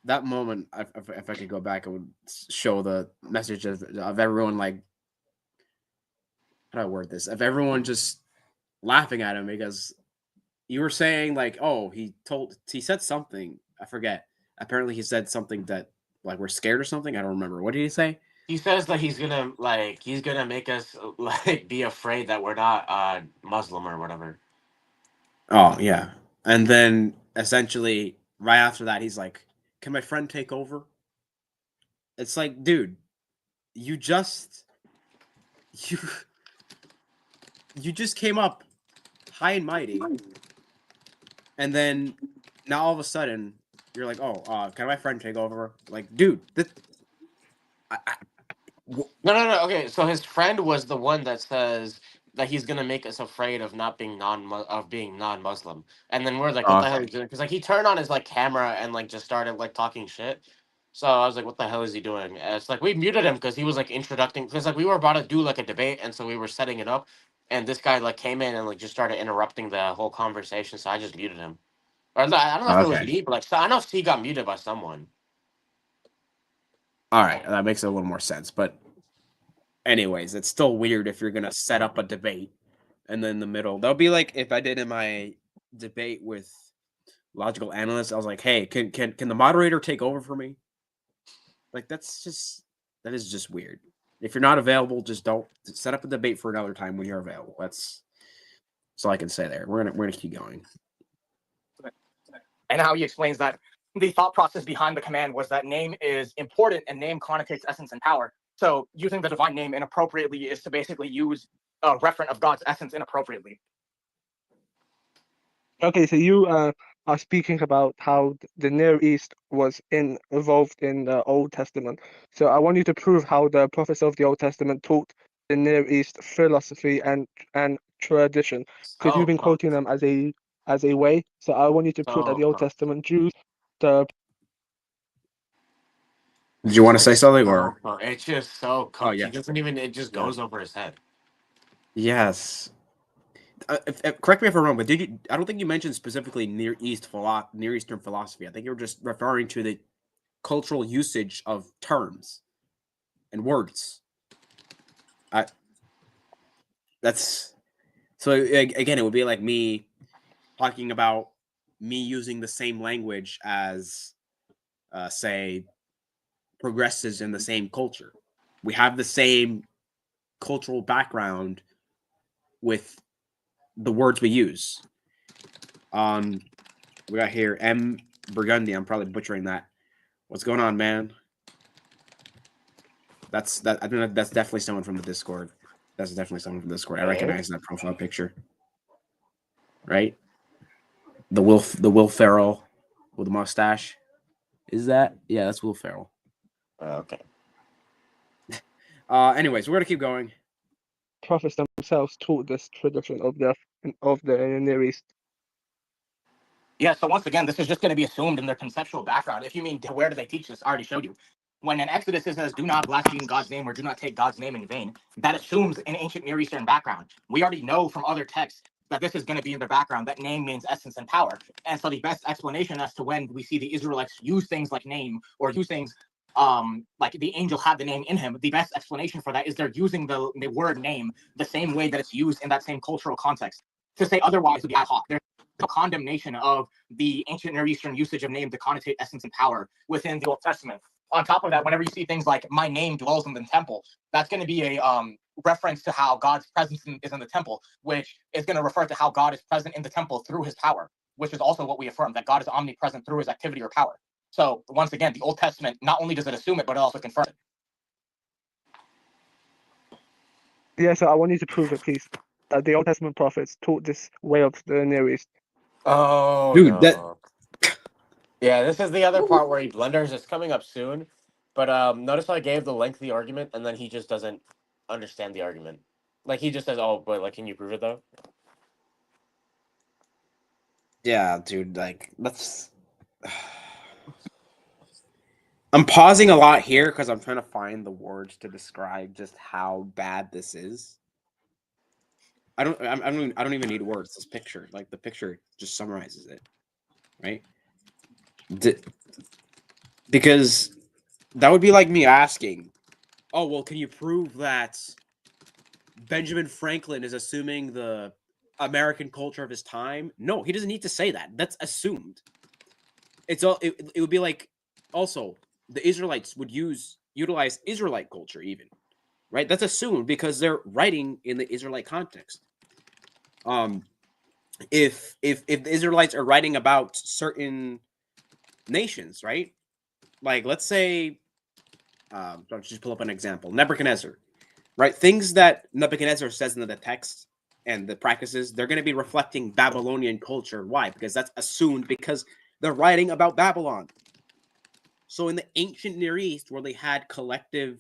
that moment. If I could go back, I would show the message of everyone like how do I word this? Of everyone just laughing at him because you were saying like, oh, he said something. I forget. Apparently, he said something that like we're scared or something. I don't remember. What did he say? He says that he's gonna make us like be afraid that we're not Muslim or whatever. Oh yeah, and then essentially right after that, he's like, "Can my friend take over?" It's like, dude, you just you you just came up high and mighty, and then now all of a sudden you're like, "Oh, can my friend take over?" Like, dude, No. Okay, so his friend was the one that says that he's gonna make us afraid of not being being non-Muslim, and then we're like, what the hell Okay. is he doing? Because like he turned on his like camera and like just started like talking shit. So I was like, what the hell is he doing? And it's like we muted him because he was like introducing because like we were about to do like a debate, and so we were setting it up, and this guy like came in and like just started interrupting the whole conversation. So I just muted him. Or no, I don't know if it was Okay. me, but like so I know he got muted by someone. All right. That makes a little more sense. But anyways, it's still weird if you're gonna set up a debate and then in the middle. That'll be like if I did in my debate with logical analysts. I was like, hey, can the moderator take over for me? Like that is just weird. If you're not available, just don't set up a debate for another time when you're available. That's all I can say there. We're gonna keep going. And how he explains that the thought process behind the command was that name is important and name connotates essence and power. So using the divine name inappropriately is to basically use a referent of God's essence inappropriately. Okay, so you are speaking about how the Near East was involved in the Old Testament. So I want you to prove how the prophets of the Old Testament taught the Near East philosophy and tradition, because you've So been quoting them as a way. So I want you to prove that the Old cooked. Testament Jews, the Did you want to say something or? It's just so Oh cooked. He yeah, doesn't even. It just yeah. goes over his head. Yes. Correct me if I'm wrong, but I don't think you mentioned specifically Near Eastern philosophy. I think you were just referring to the cultural usage of terms and words. That's so again, it would be like me talking about me using the same language as, say, progressives in the same culture. We have the same cultural background with the words we use. We got here M Burgundy. I'm probably butchering that. What's going on, man? That's that. I think that's definitely someone from the Discord. That's definitely someone from Discord. I Hey. recognize that profile picture. Right? The Will Ferrell with the mustache. Is that? Yeah, that's Will Ferrell. Okay. Anyways, we're gonna keep going. prophets themselves taught this tradition of the Near East. Yeah, so once again, this is just going to be assumed in their conceptual background. If you mean where do they teach this, I already showed you. When in Exodus it says, do not blaspheme God's name or do not take God's name in vain, that assumes an ancient Near Eastern background. We already know from other texts that this is going to be in their background, that name means essence and power. And so the best explanation as to when we see the Israelites use things like name or use things like the angel had the name in him, the best explanation for that is they're using the word name the same way that it's used in that same cultural context. To say otherwise would be ad hoc. There's no condemnation of the ancient Near Eastern usage of name to connotate essence and power within the Old Testament. On top of that, whenever you see things like "my name dwells in the temple," that's going to be a reference to how God's presence is in the temple, which is going to refer to how God is present in the temple through His power, which is also what we affirm, that God is omnipresent through His activity or power. So once again, the Old Testament not only does it assume it, but it also confirms it. Yeah, so I want you to prove it, please, that the Old Testament prophets taught this way of the Near East. Oh Dude, no. Yeah, this is the other part where he blunders. It's coming up soon, but notice how I gave the lengthy argument, and then he just doesn't understand the argument. Like he just says, "Oh, but like, can you prove it though?" yeah, dude, like let's. I'm pausing a lot here because I'm trying to find the words to describe just how bad this is. I don't even need words. This picture, like the picture, just summarizes it, right? Because that would be like me asking, "Oh, well, can you prove that Benjamin Franklin is assuming the American culture of his time?" No, he doesn't need to say that. That's assumed. It would be like also the Israelites would utilize Israelite culture even, right? That's assumed because they're writing in the Israelite context. If the Israelites are writing about certain nations, right? Like let's say, I'll just pull up an example: Nebuchadnezzar, right? Things that Nebuchadnezzar says in the text and the practices, they're going to be reflecting Babylonian culture. Why? Because that's assumed because they're writing about Babylon. So in the ancient Near East, where they had collective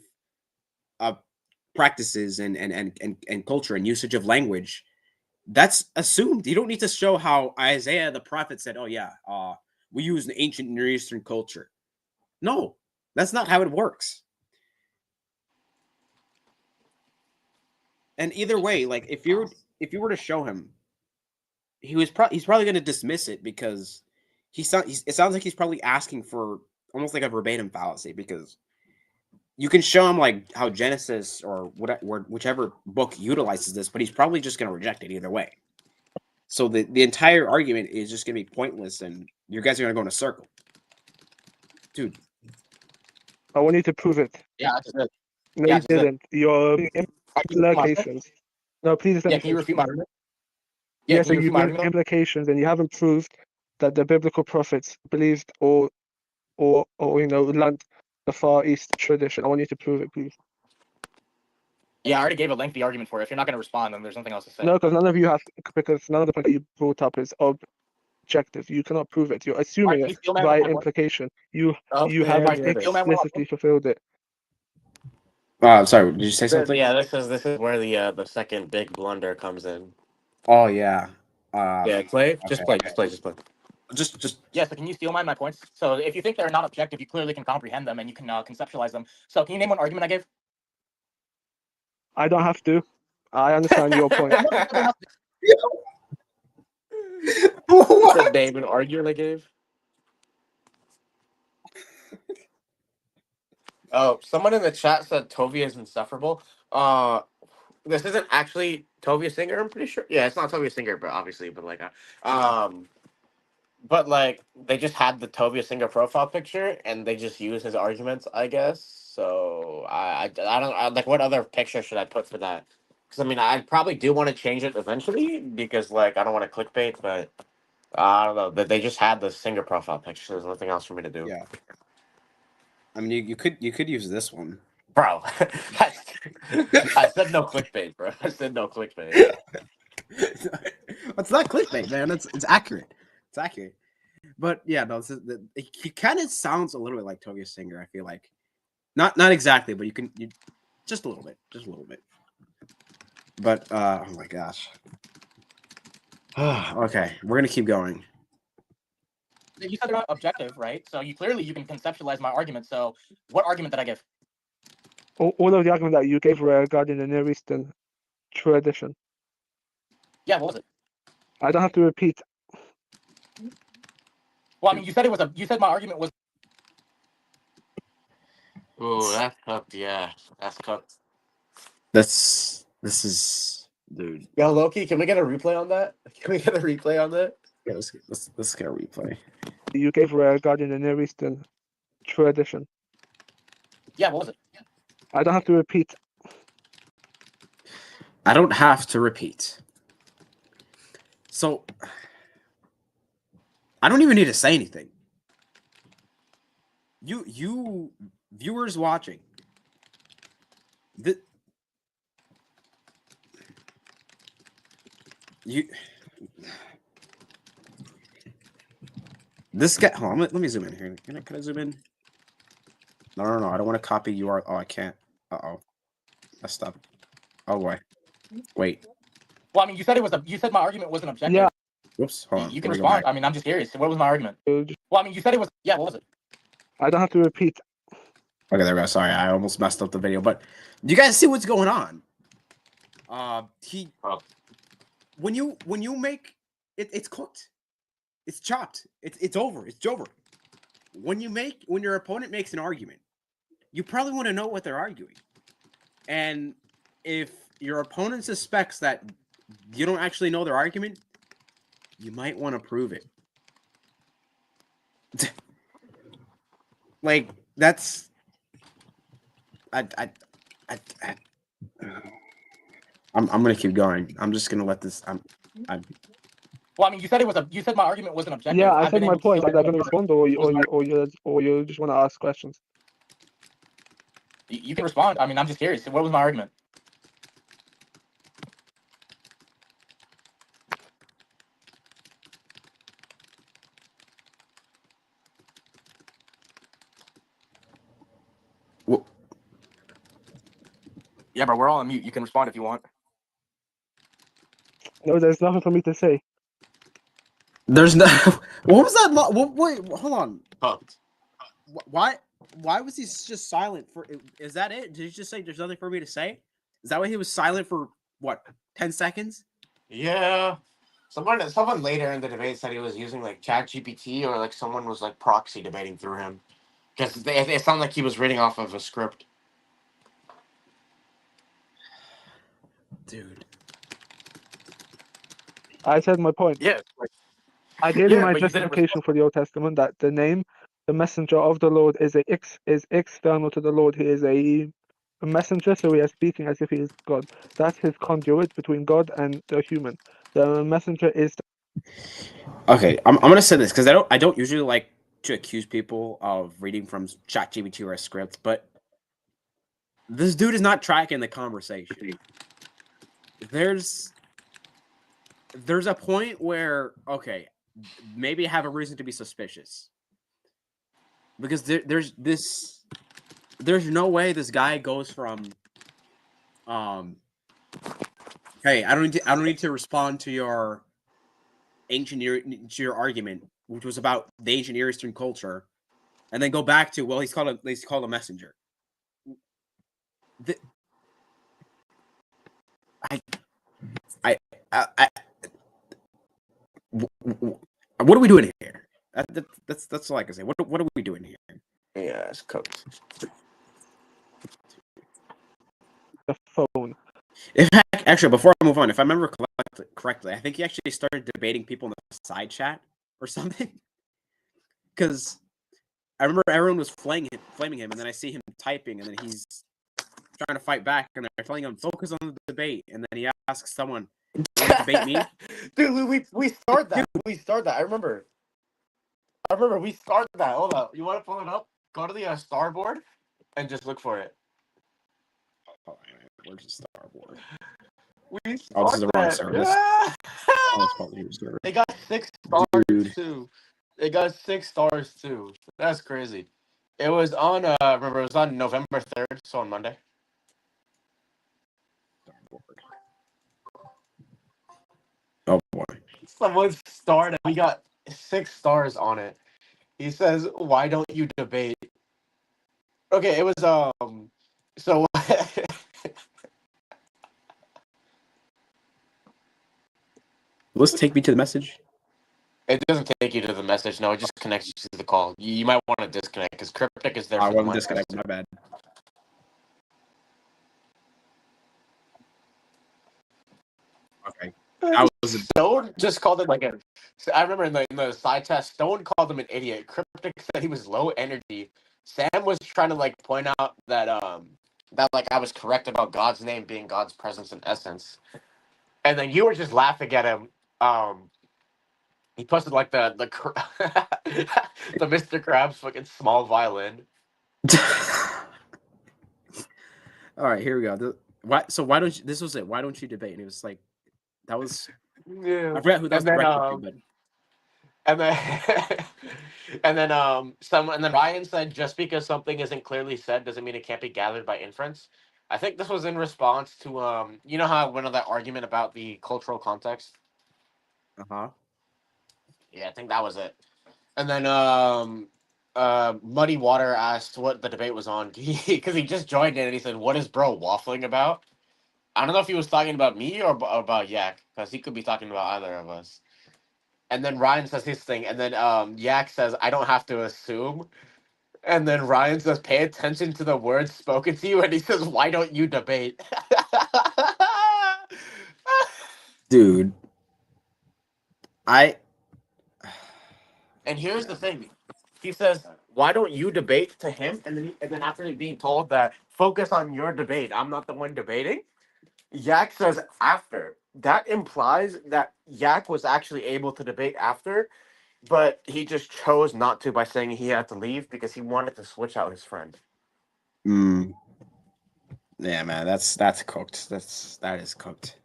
practices and culture and usage of language, that's assumed. You don't need to show how Isaiah the prophet said, "Oh yeah, we use an ancient Near Eastern culture." No, that's not how it works. And either way, like if you were to show him, he's probably going to dismiss it because it sounds like he's probably asking for almost like a verbatim fallacy, because you can show him like how Genesis or whichever book utilizes this, but he's probably just going to reject it either way. So the entire argument is just going to be pointless, and you guys are going to go in a circle, dude. I want you to prove it. Yeah, I just did. No, Yeah, you I just did. didn't. Your Can you repeat my argument? implications. No, please let Yeah, me can you finish. repeat my argument? Yeah, Yeah, can so you you repeat my made argument? implications, and you haven't proved that the biblical prophets believed or learned the Far East tradition. I want you to prove it, please. Yeah, I already gave a lengthy argument for it. If you're not going to respond, then there's nothing else to say. No, because none of you have, because none of the points that you brought up is objective. You cannot prove it. You're All right, assuming can it you steal man by one more point? implication. You Oh, there haven't it Steal is. man one more explicitly point. fulfilled it. Sorry, did you say something? Yeah, this is where the second big blunder comes in. Oh yeah. Yeah, play. Okay. Just play. Just Yeah, so can you steal my points? So if you think they're not objective, you clearly can comprehend them and you can conceptualize them. So can you name one argument I gave? I don't have to. I understand your point. No, you don't have to. The what? name and argument I gave. Oh, someone in the chat said Tovia is insufferable. This isn't actually Tovia Singer. I'm pretty sure. Yeah, it's not Tovia Singer, but obviously, but like they just had the Tovia Singer profile picture and they just use his arguments, I guess. So like what other picture should I put for that? Because I mean, I probably do want to change it eventually because like I don't want to clickbait, but I don't know. That they just had the Singer profile picture. So there's nothing else for me to do. Yeah. I mean, you could use this one. Bro, I said no clickbait, bro. I said no clickbait. It's not clickbait, man. It's accurate. It's accurate. But yeah, no, he kind of sounds a little bit like Togia Singer. I feel like not exactly, but you just a little bit. But oh my gosh. Okay, we're gonna keep going. You said they're not objective, right? So you can conceptualize my argument. So what argument did I give? All of the argument that you gave were regarding the Near Eastern tradition. Yeah, what was it? I don't have to repeat. Well, I mean, you said my argument was. Oh, that's cooked. Yeah, that's cooked. This is, dude. Yo, Loki, can we get a replay on that? Can we get a replay on that? Yeah, let's get a replay. You gave were regarding the Near Eastern tradition. Yeah, what was it? I don't have to repeat. I don't have to repeat. So I don't even need to say anything. You viewers watching, this guy. Hold on, let me zoom in here. Can I zoom in? No, I don't want to copy URL. Oh, I can't. Uh-oh. Messed up. Oh boy. Wait. Well, I mean, you said my argument wasn't objective. Yeah. Whoops. Hold on. You can respond. I mean, I'm just curious. What was my argument? Well, I mean, you said it was. Yeah, what was it? I don't have to repeat. Okay, there we go. Sorry, I almost messed up the video. But do you guys see what's going on? When you make it, it's cooked. It's chopped. It's over. It's over. When your opponent makes an argument, you probably want to know what they're arguing. And if your opponent suspects that you don't actually know their argument, you might want to prove it. Like that's I'm gonna keep going. I'm just gonna let this. Well, I mean, you said my argument wasn't objective. Yeah, I I've said been my able to point. show Are you going to that- respond, or you just want to ask questions? You can respond. I mean, I'm just curious. What was my argument? Yeah, bro, we're all on mute. You can respond if you want. No, there's nothing for me to say. There's no. What was that? Wait, hold on. Hooked. Why? Why was he just silent for? Is that it? Did he just say there's nothing for me to say? Is that why he was silent for what? 10 seconds? Yeah. Someone later in the debate said he was using like ChatGPT or like someone was like proxy debating through him because it sounded like he was reading off of a script. Dude. I said my point. Yeah. I gave you Yeah, my but you didn't justification for the Old Testament that the name, the messenger of the Lord, is external to the Lord. He is a messenger, so he is speaking as if he is God. That's his conduit between God and the human. The messenger is. Okay, I'm gonna say this because I don't usually like to accuse people of reading from ChatGPT or a script, but this dude is not tracking the conversation. There's a point where okay, maybe I have a reason to be suspicious because there's no way this guy goes from hey, I don't need to respond to your argument, which was about the ancient Near Eastern culture, and then go back to well, he's called a messenger. The, I what are we doing here? That's all I can say. What are we doing here? Yeah, it's cooked. The phone. If actually, before I move on, if I remember correctly, I think he actually started debating people in the side chat or something. Because I remember everyone was flaming him, and then I see him typing, and then he's trying to fight back, and they're telling him focus on the debate, and then he asks someone, "You want to debate me?" Dude, we started that. We started that. I remember we started that. Hold up. You want to pull it up? Go to the starboard and just look for it. Oh, where's the starboard? We Oh, this is started the wrong that. service. Yeah. Oh, it's probably service. They got 6 stars Dude. too. They got 6 stars too. That's crazy. It was on remember it was on November 3rd, so on Monday. Starboard. Oh boy. Someone starred and we got 6 stars on it. He says, "Why don't you debate?" Okay, it was so Let's take me to the message. it doesn't take you to the message. No, it just connects you to the call. You might want to disconnect because Cryptic is there I for the wasn't mic. disconnected. My bad. Okay. I was. Stone just called him like a. I remember in the side test, Stone called him an idiot. Cryptic said he was low energy. Sam was trying to like point out that like I was correct about God's name being God's presence and essence, and then you were just laughing at him. He posted like the Mr. Krabs fucking small violin. All right, here we go. Why don't you? This was it. Why don't you debate? And it was like, that was. Yeah, I forgot who that was and then directed to, but and then and then Ryan said just because something isn't clearly said doesn't mean it can't be gathered by inference. I think this was in response to you know how one of that argument about the cultural context. Yeah, I think that was it. And then Muddy Water asked what the debate was on because he just joined in and he said, "What is bro waffling about?" I don't know if he was talking about me or about Yak because he could be talking about either of us. And then Ryan says his thing, and then Yak says, "I don't have to assume." And then Ryan says, "Pay attention to the words spoken to you," and he says, "Why don't you debate?" dude, I. And here's the thing: he says, "Why don't you debate?" to him, and then after being told that, focus on your debate. I'm not the one debating. Yak says after. That implies that Yak was actually able to debate after, but he just chose not to by saying he had to leave because he wanted to switch out his friend. Yeah, man, that's cooked. That is cooked.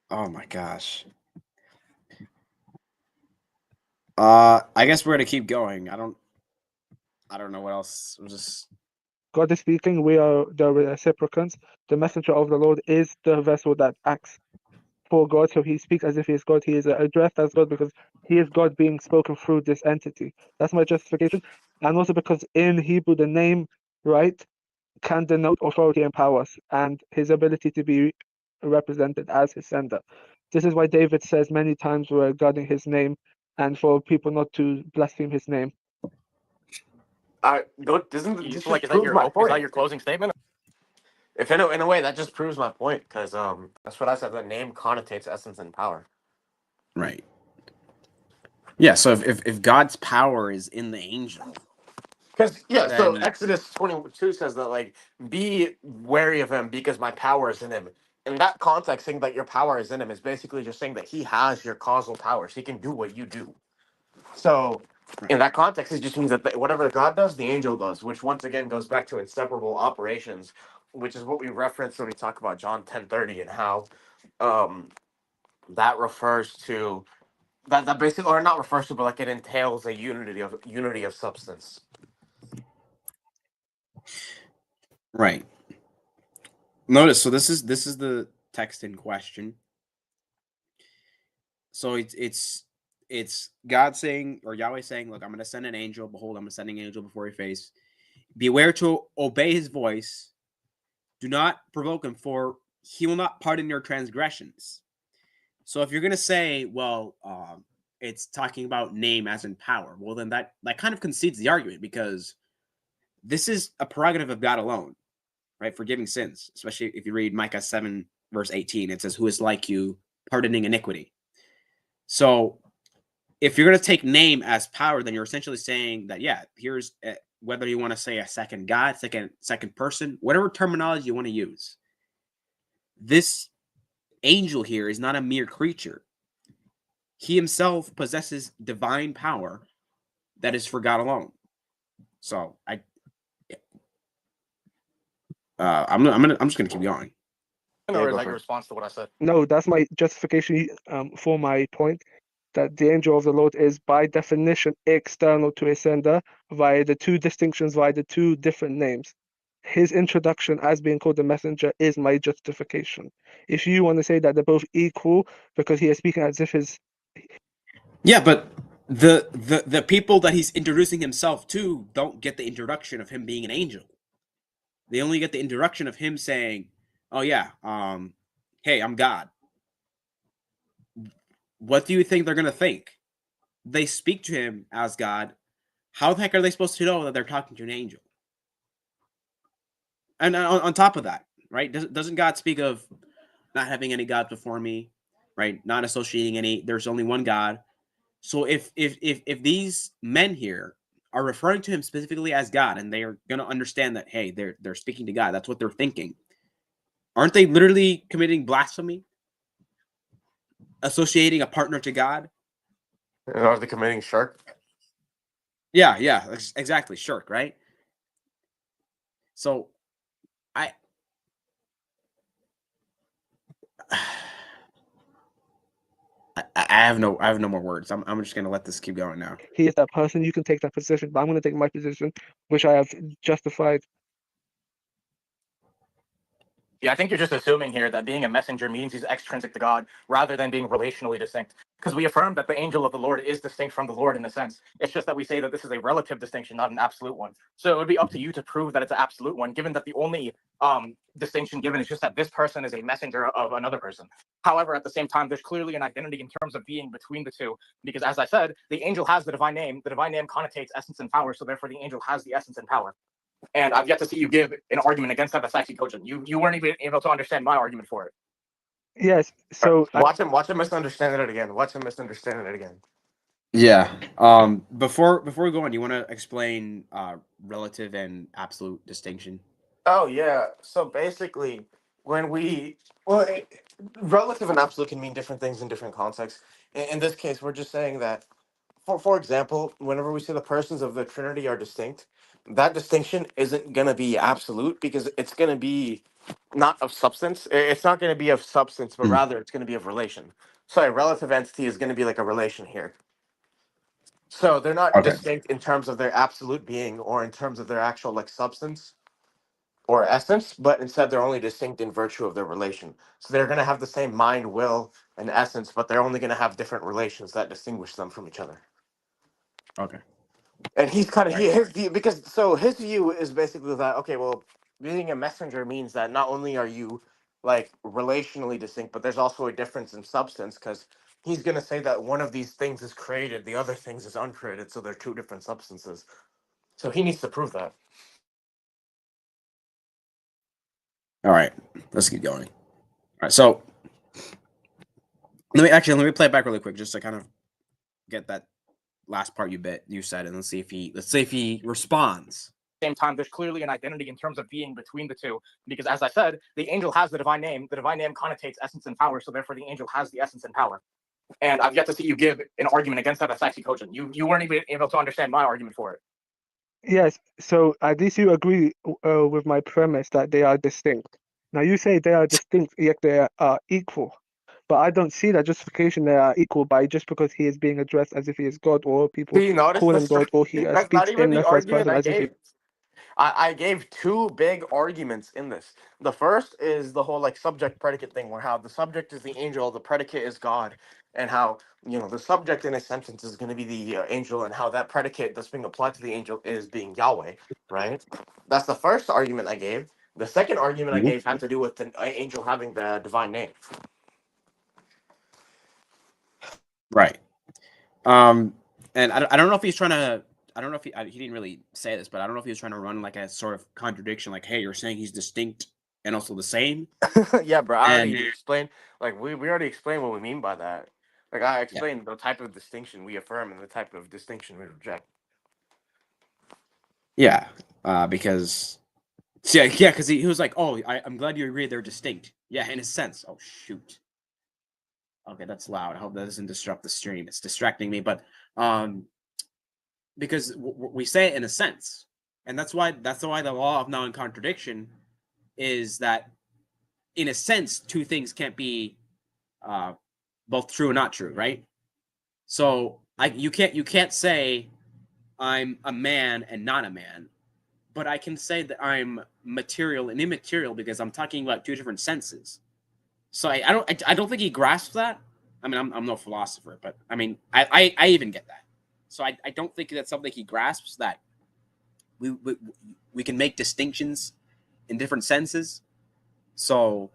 Oh my gosh. I guess we're gonna keep going. I don't know what else. God is speaking, we are the reciprocants. The messenger of the Lord is the vessel that acts for God, so he speaks as if he is God. He is addressed as God because he is God being spoken through this entity. That's my justification. And also because in Hebrew, the name, right, can denote authority and power and his ability to be represented as his sender. This is why David says many times regarding his name and for people not to blaspheme his name. Doesn't this Like, just prove my is point? that your closing statement? If in a way that just proves my point, because that's what I said. The name connotates essence and power. Right. Yeah. So if God's power is in the angel, Because so then Exodus 22 says that like be wary of him because my power is in him. In that context, saying that your power is in him is basically just saying that he has your causal powers. He can do what you do. So right. in that context, it just means that whatever God does, the angel does, which once again goes back to inseparable operations, which is what we reference when we talk about John 10:30 and how um, that refers to that basically, or not refers to, but like it entails a unity of substance. Right. Notice. So this is the text in question. So it's God saying, or Yahweh saying, "Look, I'm going to send an angel. Behold, I'm sending an angel before your face. Beware to obey his voice. Do not provoke him, for he will not pardon your transgressions." So if you're going to say, well, it's talking about name as in power, well, then that kind of concedes the argument, because this is a prerogative of God alone, right? Forgiving sins, especially if you read Micah 7, verse 18, it says, "Who is like you, pardoning iniquity?" So if you're going to take name as power, then you're essentially saying that, yeah, here's whether you want to say a second God, second person, whatever terminology you want to use. This angel here is not a mere creature. He himself possesses divine power that is for God alone. So I'm just gonna keep going. Yeah, Or is go that for your it. response to what I said? No, that's my justification for my point that the angel of the Lord is by definition external to his sender via the two distinctions, via the two different names. His introduction as being called the messenger is my justification. If you want to say that they're both equal because he is speaking as if his Yeah, but the people that he's introducing himself to don't get the introduction of him being an angel. They only get the introduction of him saying, "Oh yeah, hey, I'm God." What do you think they're gonna think? They speak to him as God. How the heck are they supposed to know that they're talking to an angel? And on top of that, right? Doesn't God speak of not having any gods before me, right? Not associating any. There's only one God. So if these men here are referring to him specifically as God, and they are going to understand that, hey, they're speaking to God, that's what they're thinking. Aren't they literally committing blasphemy, associating a partner to God? Are they committing shirk? Yeah, exactly, shirk, right? So I I have no more words. I'm just gonna let this keep going now. he is that person, you can take that position, but I'm going to take my position, which I have justified. Yeah, I think you're just assuming here that being a messenger means he's extrinsic to God rather than being relationally distinct. Because we affirm that the angel of the Lord is distinct from the Lord in a sense. It's just that we say that this is a relative distinction, not an absolute one. So it would be up to you to prove that it's an absolute one, given that the only distinction given is just that this person is a messenger of another person. However, at the same time, there's clearly an identity in terms of being between the two, because as I said, the angel has the divine name. The divine name connotates essence and power, so therefore the angel has the essence and power. And I've yet to see you give an argument against that that's actually cogent. You weren't even able to understand my argument for it. Yes, so Watch him misunderstand it again. Watch him misunderstand it again. Yeah. Before we go on, you want to explain relative and absolute distinction? Oh yeah. So basically, when we well, relative and absolute can mean different things in different contexts. In this case, we're just saying that, for example, whenever we say the persons of the Trinity are distinct, that distinction isn't gonna be absolute because it's gonna be not of substance. It's not gonna be of substance, but Mm. rather it's gonna be of relation. So a relative entity is gonna be like a relation here. So they're not Okay. distinct in terms of their absolute being or in terms of their actual like substance. or essence, but instead they're only distinct in virtue of their relation. So they're going to have the same mind, will, and essence, but they're only going to have different relations that distinguish them from each other. Okay. And he's kind of Right. his view, because so his view is basically that, okay, well, being a messenger means that not only are you like relationally distinct, but there's also a difference in substance, because he's going to say that one of these things is created, the other things is uncreated, so they're two different substances. So he needs to prove that. All right. Let's keep going. All right. So let me play it back really quick just to kind of get that last part you said, and let's see if he responds. Same time, there's clearly an identity in terms of being between the two, because as I said, the angel has the divine name. The divine name connotates essence and power, so therefore the angel has the essence and power. And I've yet to see you give an argument against that that's actually cogent. You weren't even able to understand my argument for it. Yes, so at least you agree with my premise that they are distinct. Now you say they are distinct, yet they are equal. But I don't see that justification they are equal by just because he is being addressed as if he is God, or people Do you notice call him this? God, or he That's not speaks even in the the first argument person I as if he. gave. I gave two big arguments in this. The first is the whole like subject predicate thing, where how the subject is the angel, the predicate is God, and how the subject in a sentence is going to be the angel, and how that predicate that's being applied to the angel is being Yahweh, right? That's the first argument I gave. The second argument I Mhm. gave had to do with the angel having the divine name. Right. And I don't know if he's trying to. I don't know if he didn't really say this, but I don't know if he was trying to run like a sort of contradiction, like, hey, you're saying he's distinct and also the same. Yeah, bro. I And already explained. Like we already explained what we mean by that. Like I yeah, explained the type of distinction we affirm and the type of distinction we reject. yeah, because because he was like, oh, I'm glad you agree they're distinct. Yeah, in a sense. Oh shoot. Okay, that's loud. I hope that doesn't disrupt the stream. It's distracting me, but um, because we say it in a sense, and that's why the law of non-contradiction is that in a sense two things can't be uh, both true and not true, right? So you can't say I'm a man and not a man, but I can say that I'm material and immaterial because I'm talking about two different senses. So I don't think he grasps that. I mean, I'm no philosopher, but I mean, I even get that. So I don't think that's something he grasps, that we, we we can make distinctions in different senses. So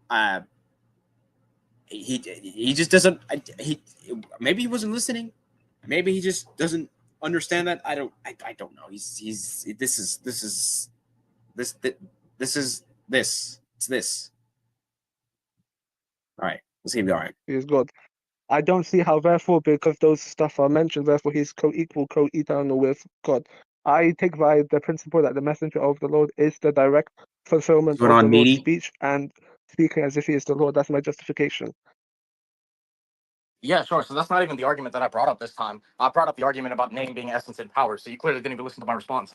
uh, he just doesn't. He maybe he wasn't listening. Maybe he just doesn't understand that. I don't know. He's this this is this. It's this. All right, let's keep going. He is God. I don't see how, therefore, because those stuff are mentioned, therefore he's co-equal, co-eternal with God. I take by the principle that the messenger of the Lord is the direct fulfillment Going of the on, Lord's meaty. speech and speaking as if he is the Lord. That's my justification. Yeah, sure. So that's not even the argument that I brought up this time. I brought up the argument about name being essence and power. So you clearly didn't even listen to my response.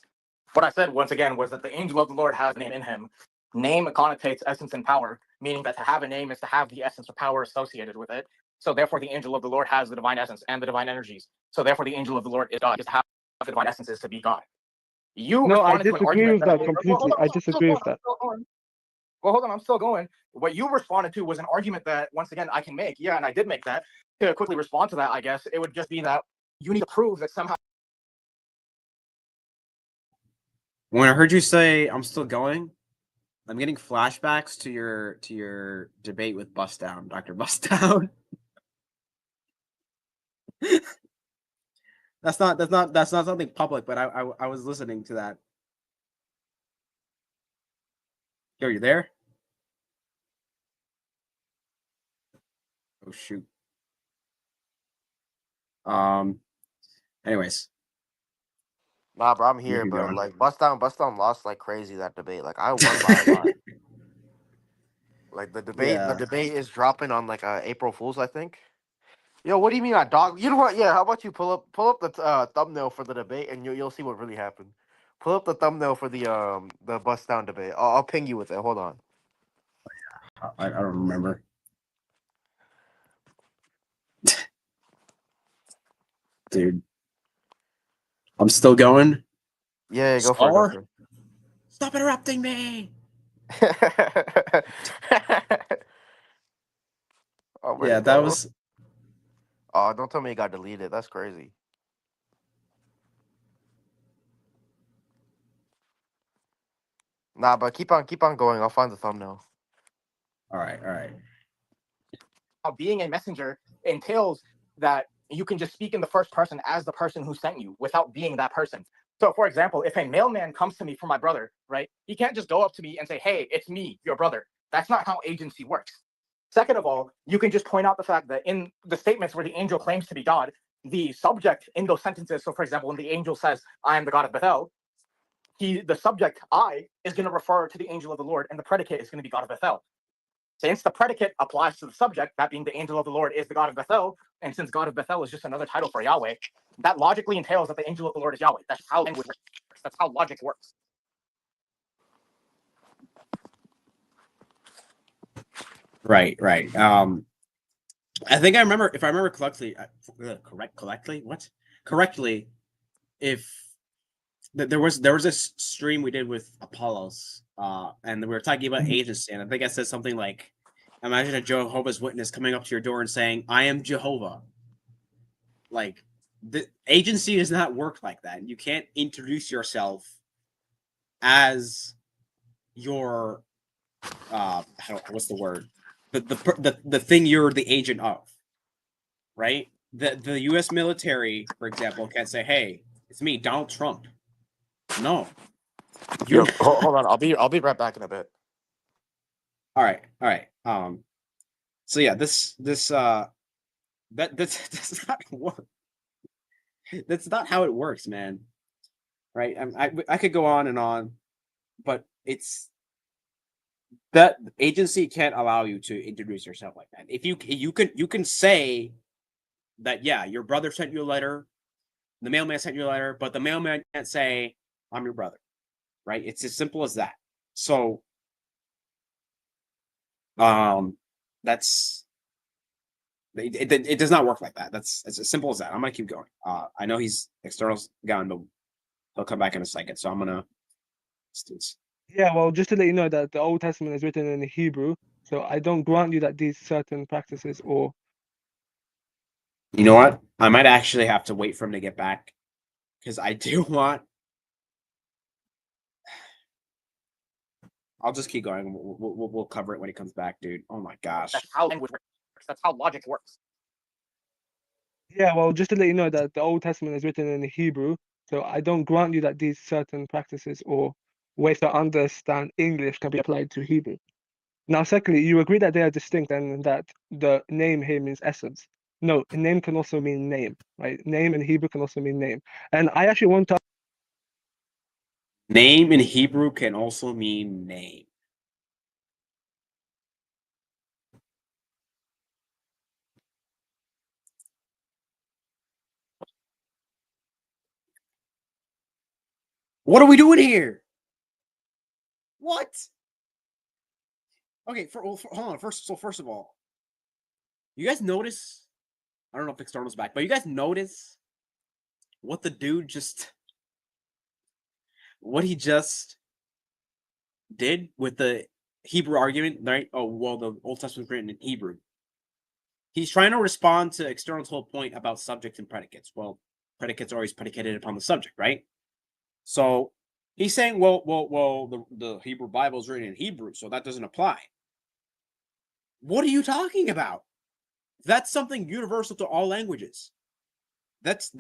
What I said once again was that the angel of the Lord has a name in him. Name connotates essence and power, meaning that to have a name is to have the essence or power associated with it. So therefore, the angel of the Lord has the divine essence and the divine energies. So therefore, the angel of the Lord is God. Is to have the divine essences to be God. You No, I responded to an disagree argument with that I that made. Well, hold completely. on, I hold on, I'm still disagree going. with I'm that. still going. Well, hold on, I'm still going. What you responded to was an argument that, once again, I can make. Yeah, and I did make that. To quickly respond to that, I guess it would just be that you need to prove that somehow. When I heard you say I'm still going, I'm getting flashbacks to your debate with Bust Down, Dr. Bust Down. that's not something public, but I was listening to that. Yo, you there? Oh shoot. Anyways, Nah, bro, I'm we here, keep but going. like Bust Down lost like crazy that debate. Like I won by a lot. Like the Yeah. debate is dropping on like April Fools, I think. Yo, what do you mean I dog? You know what? Yeah, how about you pull up the thumbnail for the debate, and you'll see what really happened. Pull up the thumbnail for the Bust Down debate. I'll ping you with it. Hold on. I don't remember. Dude. I'm still going. Yeah, go for it. Go Star? for it. Stop interrupting me. Oh, where'd Yeah, it that go? was. Oh, don't tell me it got deleted. That's crazy. Nah, but keep on going. I'll find the thumbnail. All right, all right. Being a messenger entails that you can just speak in the first person as the person who sent you without being that person. So, for example, if a mailman comes to me for my brother, right, he can't just go up to me and say, hey, it's me, your brother. That's not how agency works. Second of all, you can just point out the fact that in the statements where the angel claims to be God, the subject in those sentences, so for example, when the angel says, I am the God of Bethel, the subject, I, is going to refer to the angel of the Lord, and the predicate is going to be God of Bethel. Since the predicate applies to the subject, that being the angel of the Lord is the God of Bethel, and since God of Bethel is just another title for Yahweh, that logically entails that the angel of the Lord is Yahweh. That's how language works. That's how logic works. Right, right. I think I remember, if I remember correctly, correctly, if there was this stream we did with Apollos, and we were talking about agency, and I think I said something like, imagine a Jehovah's Witness coming up to your door and saying, I am Jehovah. Like, the agency does not work like that. You can't introduce yourself as your what's the word? The thing you're the agent of, right? The U.S. military, for example, can't say, "Hey, it's me, Donald Trump." No, you're Yo, hold on. I'll be right back in a bit. all right, all right. So yeah, that's not work. That's not how it works, man. Right? I could go on and on, but it's that agency can't allow you to introduce yourself like that. If you can say that, yeah, your brother sent you a letter, the mailman sent you a letter, but the mailman can't say, I'm your brother, right? It's as simple as that. So that's it does not work like that. It's as simple as that. I'm gonna keep going. I know he's external's gone, but he'll come back in a second. So I'm gonna Yeah, well, just to let you know that the Old Testament is written in Hebrew, so I don't grant you that these certain practices or. You know what? I might actually have to wait for him to get back because I do want. I'll just keep going. We'll cover it when he comes back, dude. Oh my gosh. That's how language works. That's how logic works. Yeah, well, just to let you know that the Old Testament is written in Hebrew, so I don't grant you that these certain practices or ways to understand English can be applied to Hebrew. Now, secondly, you agree that they are distinct and that the name here means essence. No, name can also mean name, right? Name in Hebrew can also mean name. And I actually want to. Name in Hebrew can also mean name. What are we doing here? What? Okay, hold on. First of all, you guys notice? I don't know if external's back, but you guys notice what the dude what he just did with the Hebrew argument, right? Oh, well, the Old Testament's written in Hebrew. He's trying to respond to external's whole point about subjects and predicates. Well, predicates are always predicated upon the subject, right? So he's saying, well, the Hebrew Bible is written in Hebrew, so that doesn't apply. What are you talking about? That's something universal to all languages. That's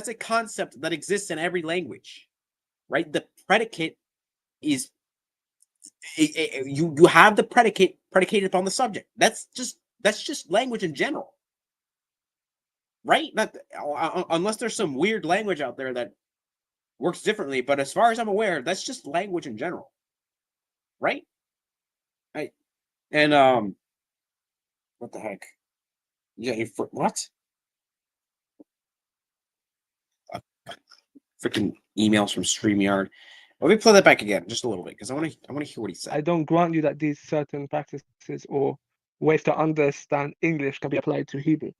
a concept that exists in every language, right? The predicate is you have the predicate predicated upon the subject. That's just language in general, right? Not unless there's some weird language out there that works differently. But as far as I'm aware, that's just language in general, right? Right. And what the heck? Yeah, what? Freaking emails from StreamYard. Let me play that back again just a little bit because I want to hear what he said. I don't grant you that these certain practices or ways to understand English can be applied to Hebrew.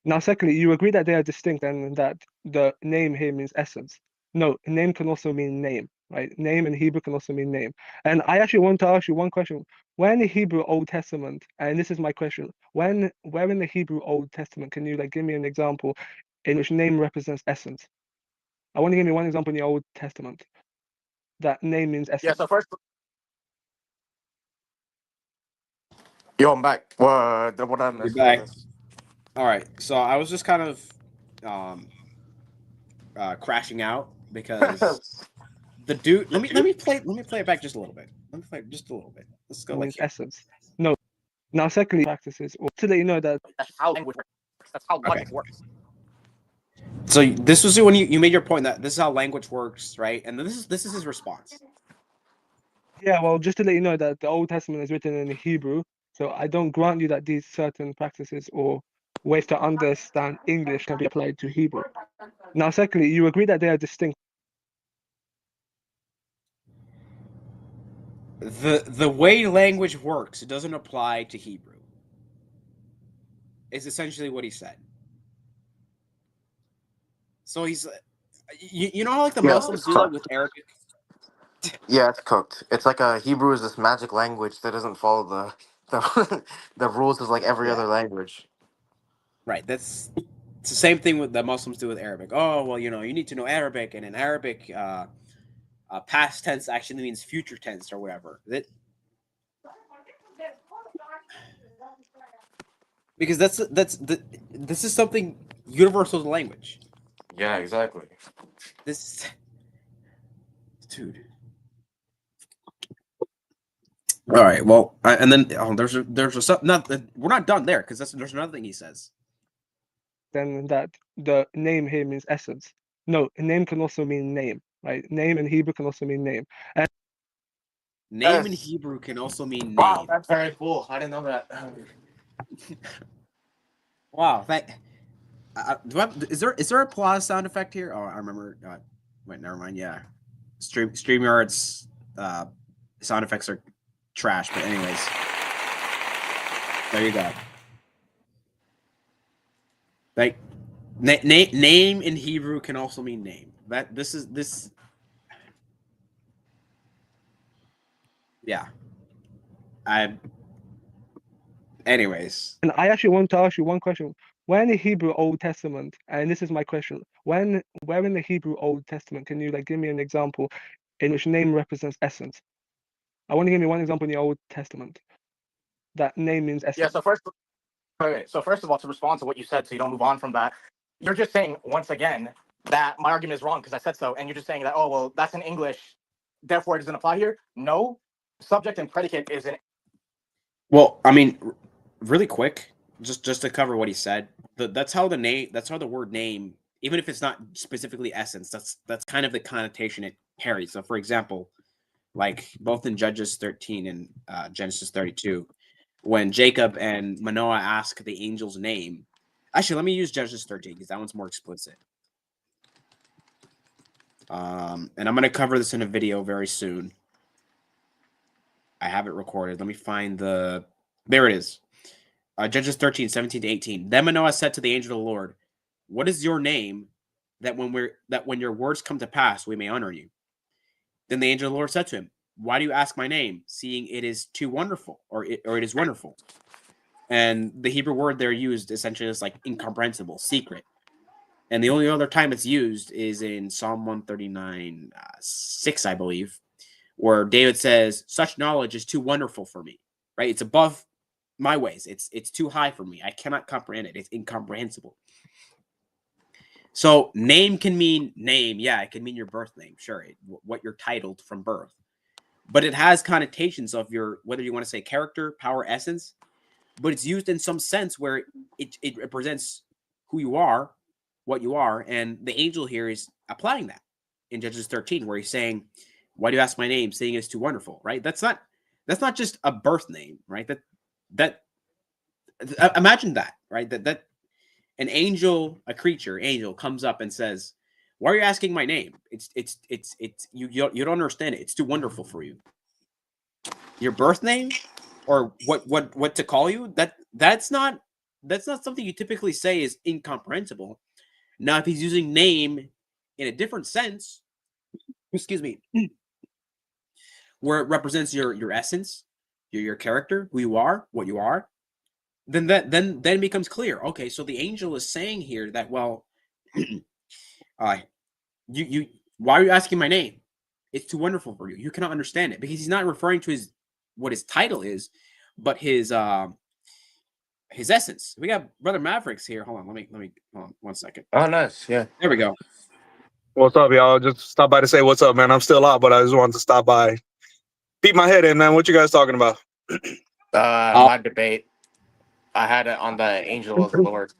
Now, secondly, you agree that they are distinct and that the name here means essence. No, name can also mean name, right? Name in Hebrew can also mean name. And I actually want to ask you one question. Where in the Hebrew Old Testament, and this is my question, where in the Hebrew Old Testament can you like give me an example in which name represents essence? I want to give me one example in the Old Testament that name means essence. Yeah. So first, yo, I'm back. What I You're missed? What I back. missed? All right. So I was just kind of crashing out because the dude. Let me play it back just a little bit. Let me play it just a little bit. Let's go like Means here. essence. No. Now, secondly, practices, or to let you know that That's how language works. That's how logic works. So this was when you made your point that this is how language works, right? And this is his response. yeah, well, just to let you know that the Old Testament is written in Hebrew, so I don't grant you that these certain practices or ways to understand English can be applied to Hebrew. Now, secondly, you agree that they are distinct. The way language works, it doesn't apply to Hebrew. Is essentially what he said. So he's, you know how like the Yeah, Muslims it's do that cooked. with Arabic, Yeah, it's cooked. It's like Hebrew is this magic language that doesn't follow the the rules of like every yeah, other language. right? That's it's the same thing with the Muslims do with Arabic. Oh well, you know, you need to know Arabic, and in Arabic, past tense actually means future tense or whatever. Because this is something universal to language. Yeah, exactly. This, dude. All right. Well, and then there's a not we're not done there because there's another thing he says. Then that the name here means essence. No, name can also mean name, right? Name in Hebrew can also mean name. And Name in Yes. Hebrew can also mean Wow, name. that's very cool. I didn't know that. Wow. Is there a applause sound effect here? Oh, I remember. Wait, never mind. Yeah, StreamYard's sound effects are trash. But anyways, there you go. Like name in Hebrew can also mean name. That this is this. Yeah. I. Anyways, I actually want to ask you one question. Where in the Hebrew Old Testament, and this is my question, where in the Hebrew Old Testament can you like give me an example in which name represents essence? I want to give me one example in the Old Testament that name means essence. Yeah. So first, okay. So first of all, to respond to what you said, so you don't move on from that, you're just saying once again that my argument is wrong because I said so, and you're just saying that well that's in English, therefore it doesn't apply here. No, subject and predicate is in. well, I mean, really quick, just to cover what he said. That's how the name. That's how the word name, even if it's not specifically essence, that's kind of the connotation it carries. So, for example, like both in Judges 13 and Genesis 32, when Jacob and Manoah ask the angel's name. Actually, let me use Judges 13 because that one's more explicit. And I'm going to cover this in a video very soon. I have it recorded. Let me find the. There it is. Judges 13, 17 to 18. Then Manoah said to the angel of the Lord, "What is your name, that when your words come to pass, we may honor you?" Then the angel of the Lord said to him, "Why do you ask my name, seeing it is too wonderful, or it is wonderful?" And the Hebrew word there used essentially is like incomprehensible, secret. And the only other time it's used is in Psalm 139, 6, I believe, where David says, "Such knowledge is too wonderful for me." Right? It's above my ways. It's too high for me. I cannot comprehend it. It's incomprehensible. So name can mean name. Yeah, it can mean your birth name. Sure, what you're titled from birth. But it has connotations of your, whether you want to say character, power, essence, but it's used in some sense where it represents who you are, what you are. And the angel here is applying that in Judges 13, where he's saying, "Why do you ask my name, saying it's too wonderful?" Right? That's not just a birth name, right? That imagine that, right? That an angel comes up and says, "Why are you asking my name? It's you don't understand it. It's too wonderful for you. Your birth name, or what to call you? That's not something you typically say is incomprehensible." Now, if he's using name in a different sense, excuse me, where it represents your essence, your character, who you are, what you are, then then becomes clear. Okay, so the angel is saying here that, well, you why are you asking my name? It's too wonderful for you. You cannot understand it, because he's not referring to what his title is, but his essence. We got Brother Mavericks here. Hold on, let me hold on 1 second. Oh, nice. Yeah. There we go. What's up, y'all? Just stop by to say what's up, man. I'm still out, but I just wanted to stop by, peep my head in, man. What you guys talking about? My debate. I had it on the Angel of the Lord.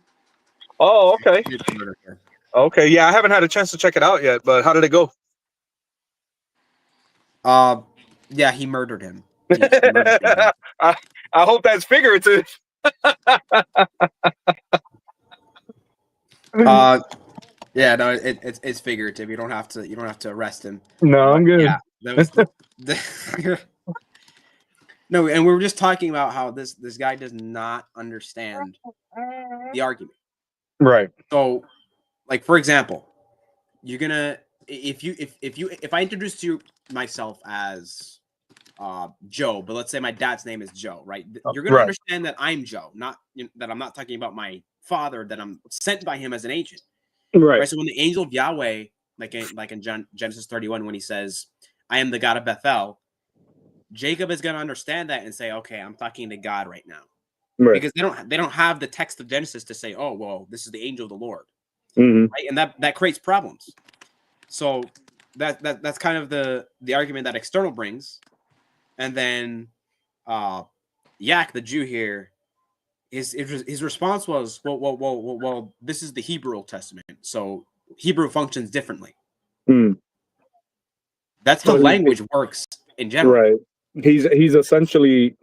Oh, okay. Okay, yeah, I haven't had a chance to check it out yet, but how did it go? Yeah, he murdered him. He murdered him. I hope that's figurative. Yeah, no, it's figurative. You don't have to arrest him. No, I'm good. Yeah, that was no, and we were just talking about how this guy does not understand the argument. Right. So, like, for example, you're gonna if I introduce you myself as Joe, but let's say my dad's name is Joe, right? You're gonna understand that I'm Joe, not that I'm not talking about my father, that I'm sent by him as an agent. Right. So when the angel of Yahweh, like in Genesis 31, when he says, "I am the God of Bethel," Jacob is going to understand that and say, "Okay, I'm talking to God right now," because they don't have the text of Genesis to say, "Oh, well, this is the angel of the Lord," right? And that creates problems. So that's kind of the argument that external brings, and then Yak, the Jew here, his response was, well, this is the Hebrew Old Testament, so Hebrew functions differently. That's how language works in general. Right. He's essentially,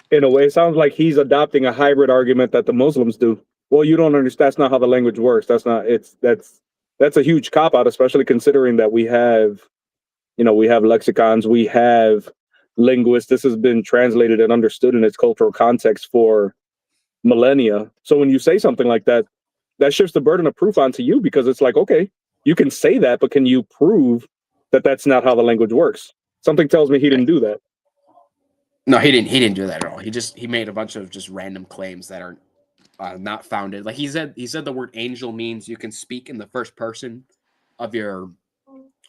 in a way, it sounds like he's adopting a hybrid argument that the Muslims do. Well, you don't understand. That's not how the language works. That's a huge cop out, especially considering that we have lexicons, we have linguists. This has been translated and understood in its cultural context for millennia. So when you say something like that, that shifts the burden of proof onto you, because it's like, okay, you can say that, but can you prove that that's not how the language works? Something tells me he didn't do that. No, he didn't do that at all. He made a bunch of just random claims that are not founded. Like he said the word angel means you can speak in the first person of your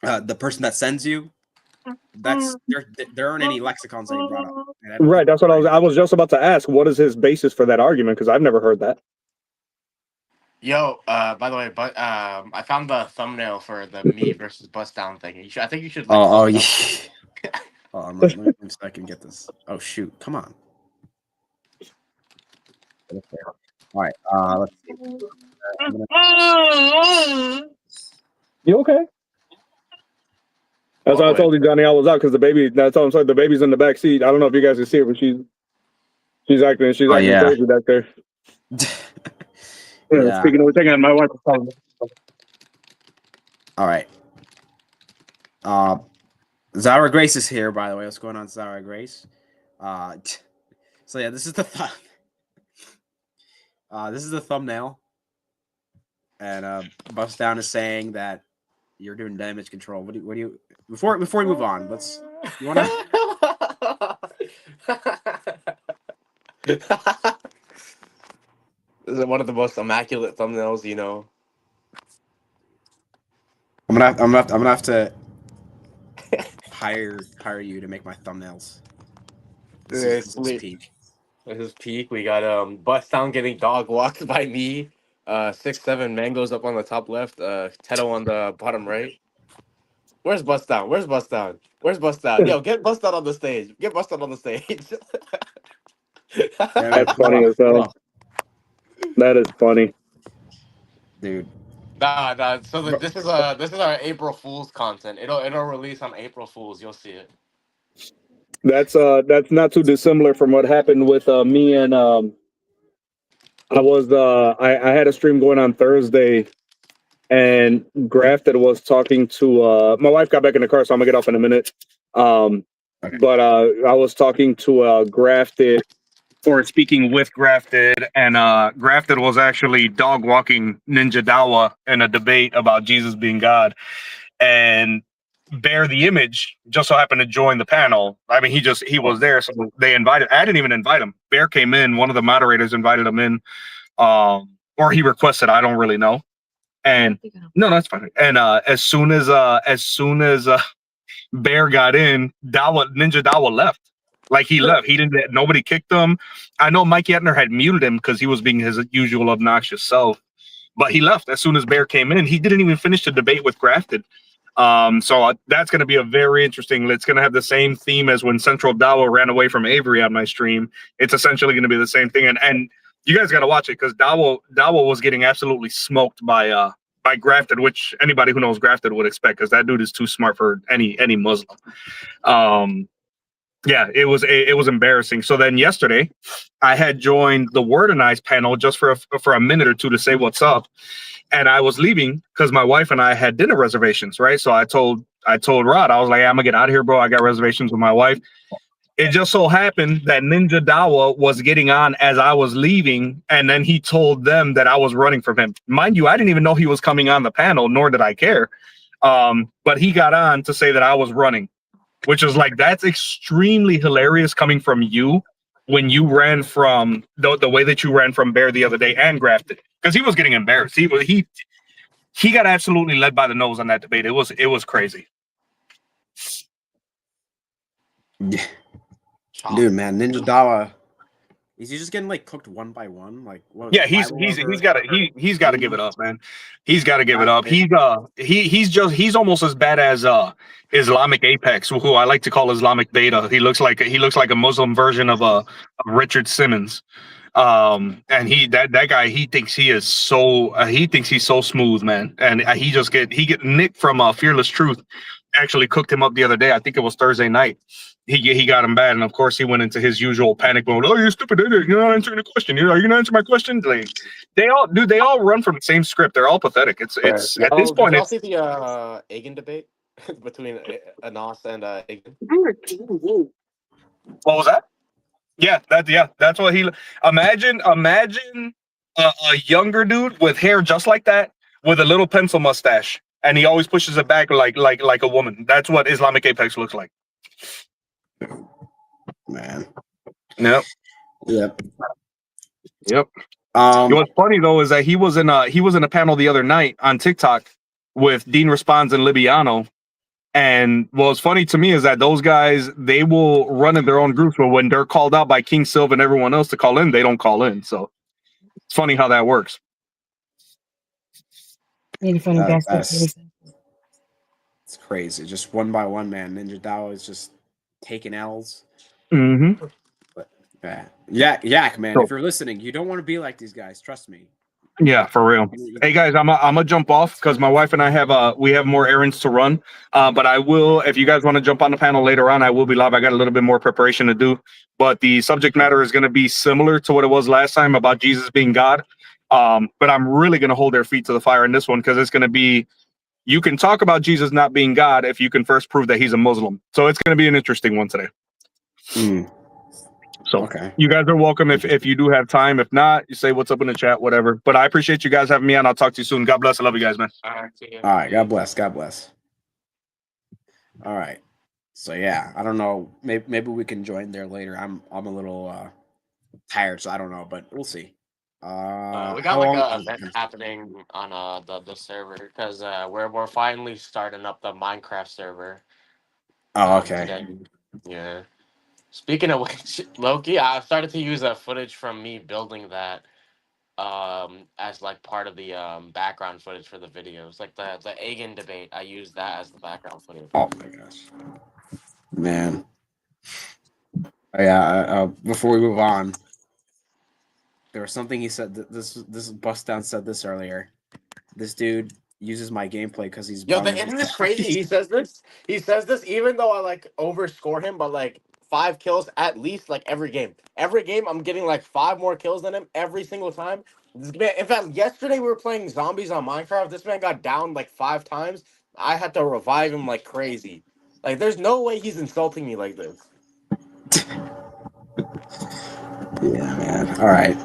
the person that sends you. That's there aren't any lexicons that he brought up. Right, that's what I was just about to ask. What is his basis for that argument? Because I've never heard that. Yo, by the way, but I found the thumbnail for the me versus bust down thing. I think you should. Like, yeah. Hold on, let me see if I can get this. Oh shoot! Come on. All right. Let's see. You okay? That's why I told you, Johnny, I was out because the baby. That's all I'm saying. The baby's in the back seat. I don't know if you guys can see it, but she's acting crazy back there. Yeah. Speaking of which, hang on, my wife is calling me. All right. Zara Grace is here, by the way. What's going on, Zara Grace? So yeah, this is the thumbnail, and Bust Down is saying that you're doing damage control. What do you before we move on? You want to? This is one of the most immaculate thumbnails, you know. I'm gonna have to hire you to make my thumbnails. This is peak. This is peak. We got Bust Down getting dog walked by me. 6'7" Mangoes up on the top left. Teto on the bottom right. Where's Bust Down? Where's Bust Down? Where's Bust Down? Yo, get Bust Down on the stage. Get Bust Down on the stage. That's funny as hell. That is funny, dude. Nah. So this is our April Fool's content. It'll release on April Fool's. You'll see it. That's not too dissimilar from what happened with me and I had a stream going on Thursday, and Grafted was talking to my wife got back in the car, so I'm gonna get off in a minute. Okay. But I was talking to Grafted, or speaking with Grafted, and Grafted was actually dog walking Ninja Dawa in a debate about Jesus being God. And Bear the Image just so happened to join the panel. I mean, he was there, so they invited. I didn't even invite him. Bear came in. One of the moderators invited him in, or he requested. I don't really know. And no, that's fine. And as soon as Bear got in, Ninja Dawa left. Like he left. He didn't. Nobody kicked him. I know Mike Yetner had muted him because he was being his usual obnoxious self. But he left as soon as Bear came in. He didn't even finish the debate with Grafted. So that's going to be a very interesting. It's going to have the same theme as when Central Dawa ran away from Avery on my stream. It's essentially going to be the same thing. And you guys got to watch it because Dawa was getting absolutely smoked by Grafted, which anybody who knows Grafted would expect because that dude is too smart for any Muslim. Yeah, it was embarrassing. So then yesterday, I had joined the Word and Eyes panel just for a minute or two to say what's up, and I was leaving because my wife and I had dinner reservations, right? So I told Rod, I was like, I'm gonna get out of here, bro. I got reservations with my wife. It just so happened that Ninja Dawa was getting on as I was leaving, and then he told them that I was running from him. Mind you, I didn't even know he was coming on the panel, nor did I care. But he got on to say that I was running, which is like, that's extremely hilarious coming from you when you ran from the way that you ran from Bear the other day and Grafted, because he was getting embarrassed. He got absolutely led by the nose on that debate. It was crazy. Yeah. Dude, man, Ninja Dawa, is he just getting like cooked one by one? Like, what? Yeah, he's got to give it up, man. He's got to give it up. He's almost as bad as Islamic Apex, who I like to call Islamic Beta. He looks like a Muslim version of Richard Simmons. And that guy, he thinks he's so smooth, man. And he get Nick from Fearless Truth actually cooked him up the other day. I think it was Thursday night. He got him bad, and of course he went into his usual panic mode. Oh, you're stupid! You're not answering the question. Are you gonna answer my question? Like, they all run from the same script. They're all pathetic. It's at this point. Did y'all see the Egan debate between Anas and Egan? What was that? That's what he. Imagine a younger dude with hair just like that, with a little pencil mustache, and he always pushes it back like a woman. That's what Islamic Apex looks like. Man. Yep. What's funny though is that he was in a panel the other night on TikTok with Dean Responds and Libiano. And what's funny to me is that those guys, they will run in their own groups, but when they're called out by King Silv and everyone else to call in, they don't call in. So it's funny how that works. It's crazy. Just one by one, man. Ninja Dawa is just taking L's. Mm-hmm. But, Yak, man, if you're listening, you don't want to be like these guys. Trust me. Yeah, for real. Hey guys, I'm gonna jump off because my wife and I have more errands to run. But I will, if you guys want to jump on the panel later on, I will be live. I got a little bit more preparation to do, but the subject matter is going to be similar to what it was last time about Jesus being God. But I'm really going to hold their feet to the fire in this one because it's going to be, you can talk about Jesus not being God if you can first prove that he's a Muslim. So it's going to be an interesting one today. So okay. You guys are welcome if you do have time. If not, you say what's up in the chat, whatever. But I appreciate you guys having me on. I'll talk to you soon. God bless. I love you guys, man. All right. God bless. All right. So yeah, I don't know. Maybe we can join there later. I'm a little tired, so I don't know, but we'll see. We got like an event happening on the server because we're finally starting up the Minecraft server. Oh, okay. Today. Yeah. Speaking of which, Loki, I started to use footage from me building that as like part of the background footage for the videos. Like the Egan debate, I used that as the background footage. Oh my gosh. Man. Yeah, before we move on, there was something he said. This Bust Down said this earlier. This dude uses my gameplay because he's. Yo, isn't this crazy? He says this even though I like overscore him, but like 5 kills at least like every game. Every game I'm getting like 5 more kills than him every single time. This man, in fact, yesterday we were playing zombies on Minecraft. This man got down like 5 times. I had to revive him like crazy. Like, there's no way he's insulting me like this. Yeah, man. All right.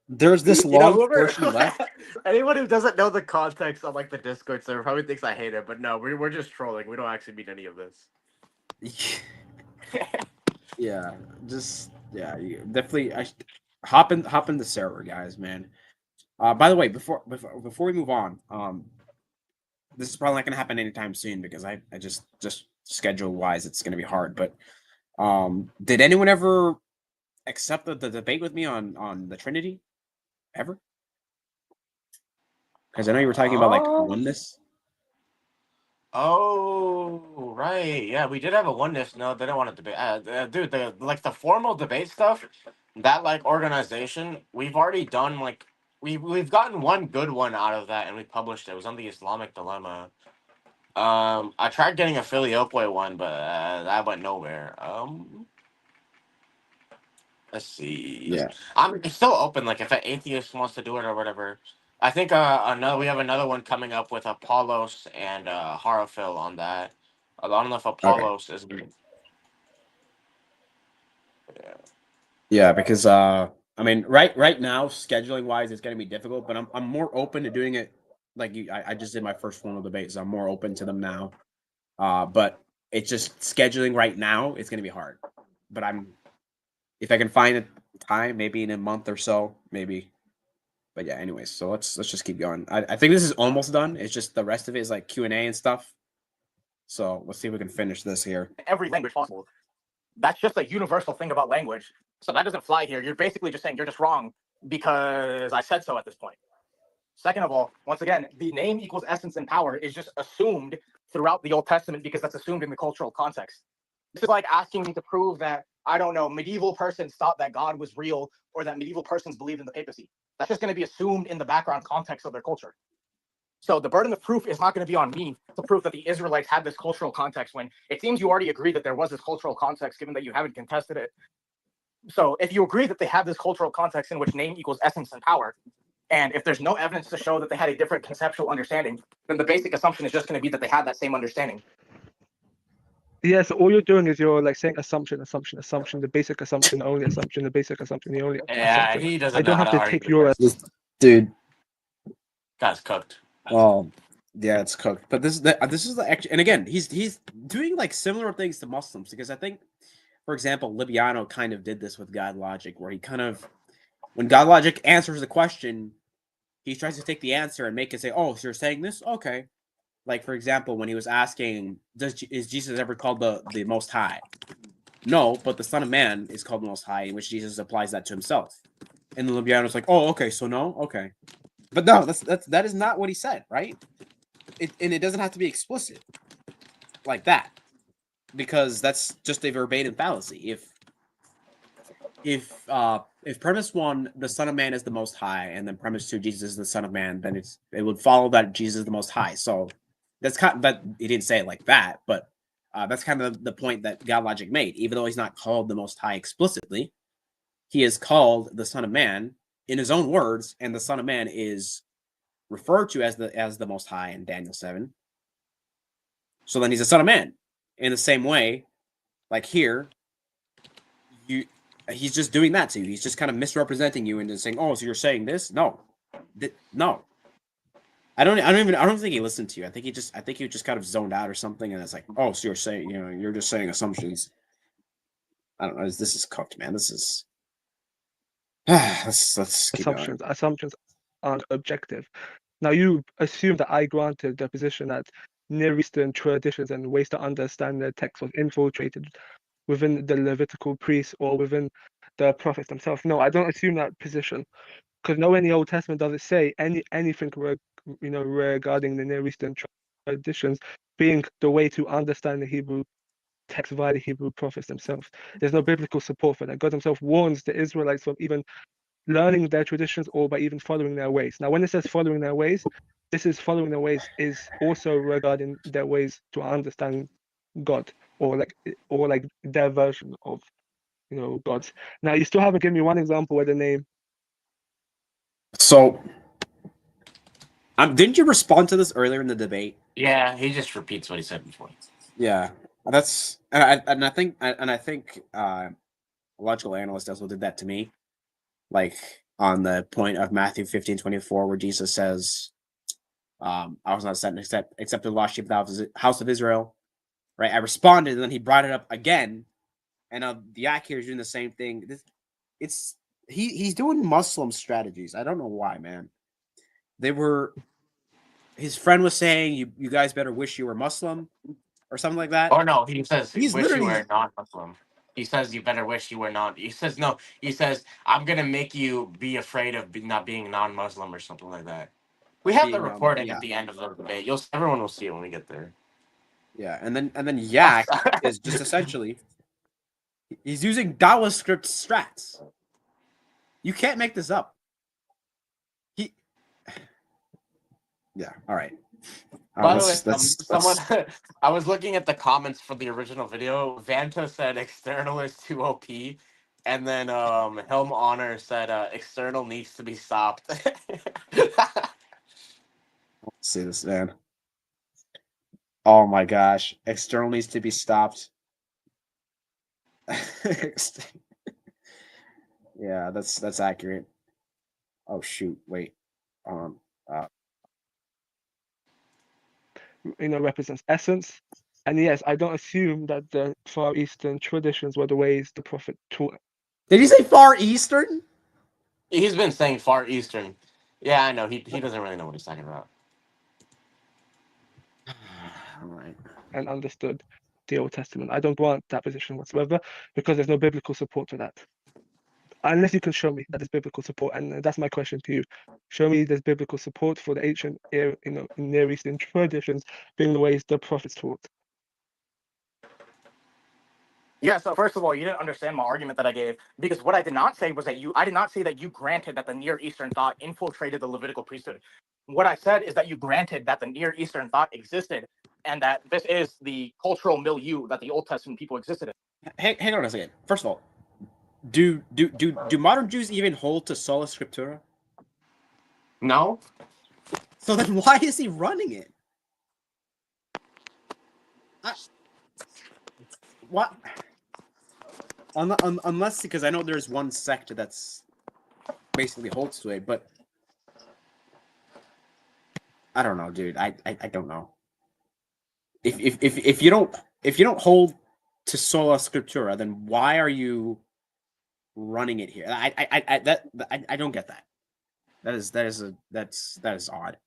There's this You know, long portion left. anyone who doesn't know the context on like the Discord server probably thinks I hate it, but no, we're just trolling. We don't actually mean any of this. Yeah, just yeah, definitely. Hop in the server, guys, man. By the way, before we move on, this is probably not gonna happen anytime soon because I just schedule wise, it's gonna be hard. But did anyone ever accept the debate with me on the Trinity ever? Because I know you were talking about like oneness. Oh, right. Yeah, we did have a oneness. No, they don't want to debate. Dude, the formal debate stuff, that like organization, we've already done like we've gotten one good one out of that, and we published it. It was on the Islamic Dilemma. I tried getting a Filioque one, but that went nowhere. Let's see. Yeah. It's still open. Like if an atheist wants to do it or whatever. I think we have another one coming up with Apollos and Horophil on that. I don't know if Okay. Apollos is. Yeah. Yeah, because I mean, right now, scheduling wise, it's gonna be difficult, but I'm more open to doing it. Like I just did my first formal debate, so I'm more open to them now. But it's just scheduling right now, it's gonna be hard. But if I can find a time, maybe in a month or so, maybe. But yeah, anyways, so let's just keep going. I think this is almost done. It's just the rest of it is like Q&A and stuff. So let's see if we can finish this here. Every language possible. That's just a universal thing about language. So that doesn't fly here. You're basically just saying you're just wrong because I said so at this point. Second of all, once again, the name equals essence and power is just assumed throughout the Old Testament because that's assumed in the cultural context. This is like asking me to prove that, I don't know, medieval persons thought that God was real or that medieval persons believed in the papacy. That's just going to be assumed in the background context of their culture. So the burden of proof is not going to be on me to prove that the Israelites had this cultural context when it seems you already agree that there was this cultural context, given that you haven't contested it. So if you agree that they have this cultural context in which name equals essence and power, and if there's no evidence to show that they had a different conceptual understanding, then the basic assumption is just going to be that they had that same understanding. Yeah, so all you're doing is you're like saying assumption, the basic assumption, the only assumption, the basic assumption, the only Yeah, assumption. he doesn't I know don't how have to to argue take with your this. Dude. Guy's cooked. Oh, yeah, it's cooked. But this is the actual, and again, he's doing like similar things to Muslims because I think, for example, Libiano kind of did this with God Logic, where he kind of, when God Logic answers the question, he tries to take the answer and make it say, "Oh, so you're saying this? Okay." Like for example, when he was asking, is Jesus ever called the Most High? No, but the Son of Man is called the Most High, in which Jesus applies that to himself. And the Libiano's like, "Oh, okay, so no, okay." But no, that is not what he said, right? And it doesn't have to be explicit like that, because that's just a verbatim fallacy. If premise one, the Son of Man is the Most High, and then premise two, Jesus is the Son of Man, then it would follow that Jesus is the Most High. So that's kind of, that he didn't say it like that, but that's kind of the point that God Logic made. Even though he's not called the Most High explicitly, he is called the Son of Man in his own words, and the Son of Man is referred to as the Most High in Daniel 7. So then he's a Son of Man. In the same way, like here, he's just doing that to you. He's just kind of misrepresenting you and just saying, "Oh, so you're saying this?" No, no. I don't think he listened to you. I think he just kind of zoned out or something, and it's like, "Oh, so you're saying, you're just saying assumptions." I don't know. This is cooked, man. This is. Let's keep going. Assumptions aren't objective. Now you assume that I granted the position that Near Eastern traditions and ways to understand the text was infiltrated within the Levitical priests or within the prophets themselves. No, I don't assume that position, because nowhere in the Old Testament does it say anything regarding the Near Eastern traditions being the way to understand the Hebrew text via the Hebrew prophets themselves. There's no biblical support for that. God himself warns the Israelites from even learning their traditions or by even following their ways. Now, when it says following their ways, this is following their ways is also regarding their ways to understand God or like their version of gods. Now, you still haven't given me one example where the name. So, didn't you respond to this earlier in the debate? Yeah, he just repeats what he said before. Yeah, that's and I think a logical analyst also did that to me. Like on the point of Matthew 15:24, where Jesus says, I was not sent except the lost sheep of the house of Israel. Right? I responded, and then he brought it up again. And the Yak here is doing the same thing. He's doing Muslim strategies. I don't know why, man. His friend was saying you guys better wish you were Muslim or something like that. Or no, he says He's wish you literally were non-Muslim. He says you better wish you were not. He says no. He says I'm gonna make you be afraid of not being non-Muslim or something like that. We have the being recording yeah. at the end of the debate. Everyone will see it when we get there. Yeah, and then Yak is just essentially he's using JavaScript strats. You can't make this up. Yeah, all right. By the way, someone I was looking at the comments for the original video. Vanta said external is too OP, and then Helm Honor said external needs to be stopped. See this, man. Oh my gosh. External needs to be stopped. Yeah, that's accurate. Oh shoot, wait. Represents essence. And yes, I don't assume that the Far Eastern traditions were the ways the Prophet taught. Did you say Far Eastern? He's been saying Far Eastern. Yeah, I know. He doesn't really know what he's talking about. All right. And understood the Old Testament. I don't grant that position whatsoever because there's no biblical support for that. Unless you can show me that there's biblical support, and that's my question to you. Show me there's biblical support for the ancient, Near Eastern traditions being the ways the prophets taught. Yeah, so first of all, you didn't understand my argument that I gave, because what I did not say was that I did not say that you granted that the Near Eastern thought infiltrated the Levitical priesthood. What I said is that you granted that the Near Eastern thought existed and that this is the cultural milieu that the Old Testament people existed in. Hang on a second. First of all, do modern Jews even hold to sola scriptura? No? So then why is he running it? What? Unless because I know there's one sect that's basically holds to it, but I don't know, dude. I don't know. If you don't hold to sola scriptura, then why are you running it here? I don't get that. That is odd.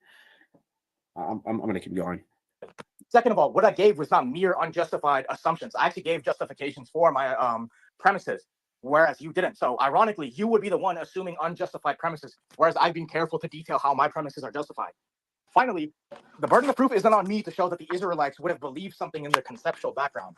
I'm gonna keep going. Second of all, what I gave was not mere unjustified assumptions. I actually gave justifications for my premises, whereas you didn't. So ironically, you would be the one assuming unjustified premises, whereas I've been careful to detail how my premises are justified. Finally, the burden of proof isn't on me to show that the Israelites would have believed something in their conceptual background.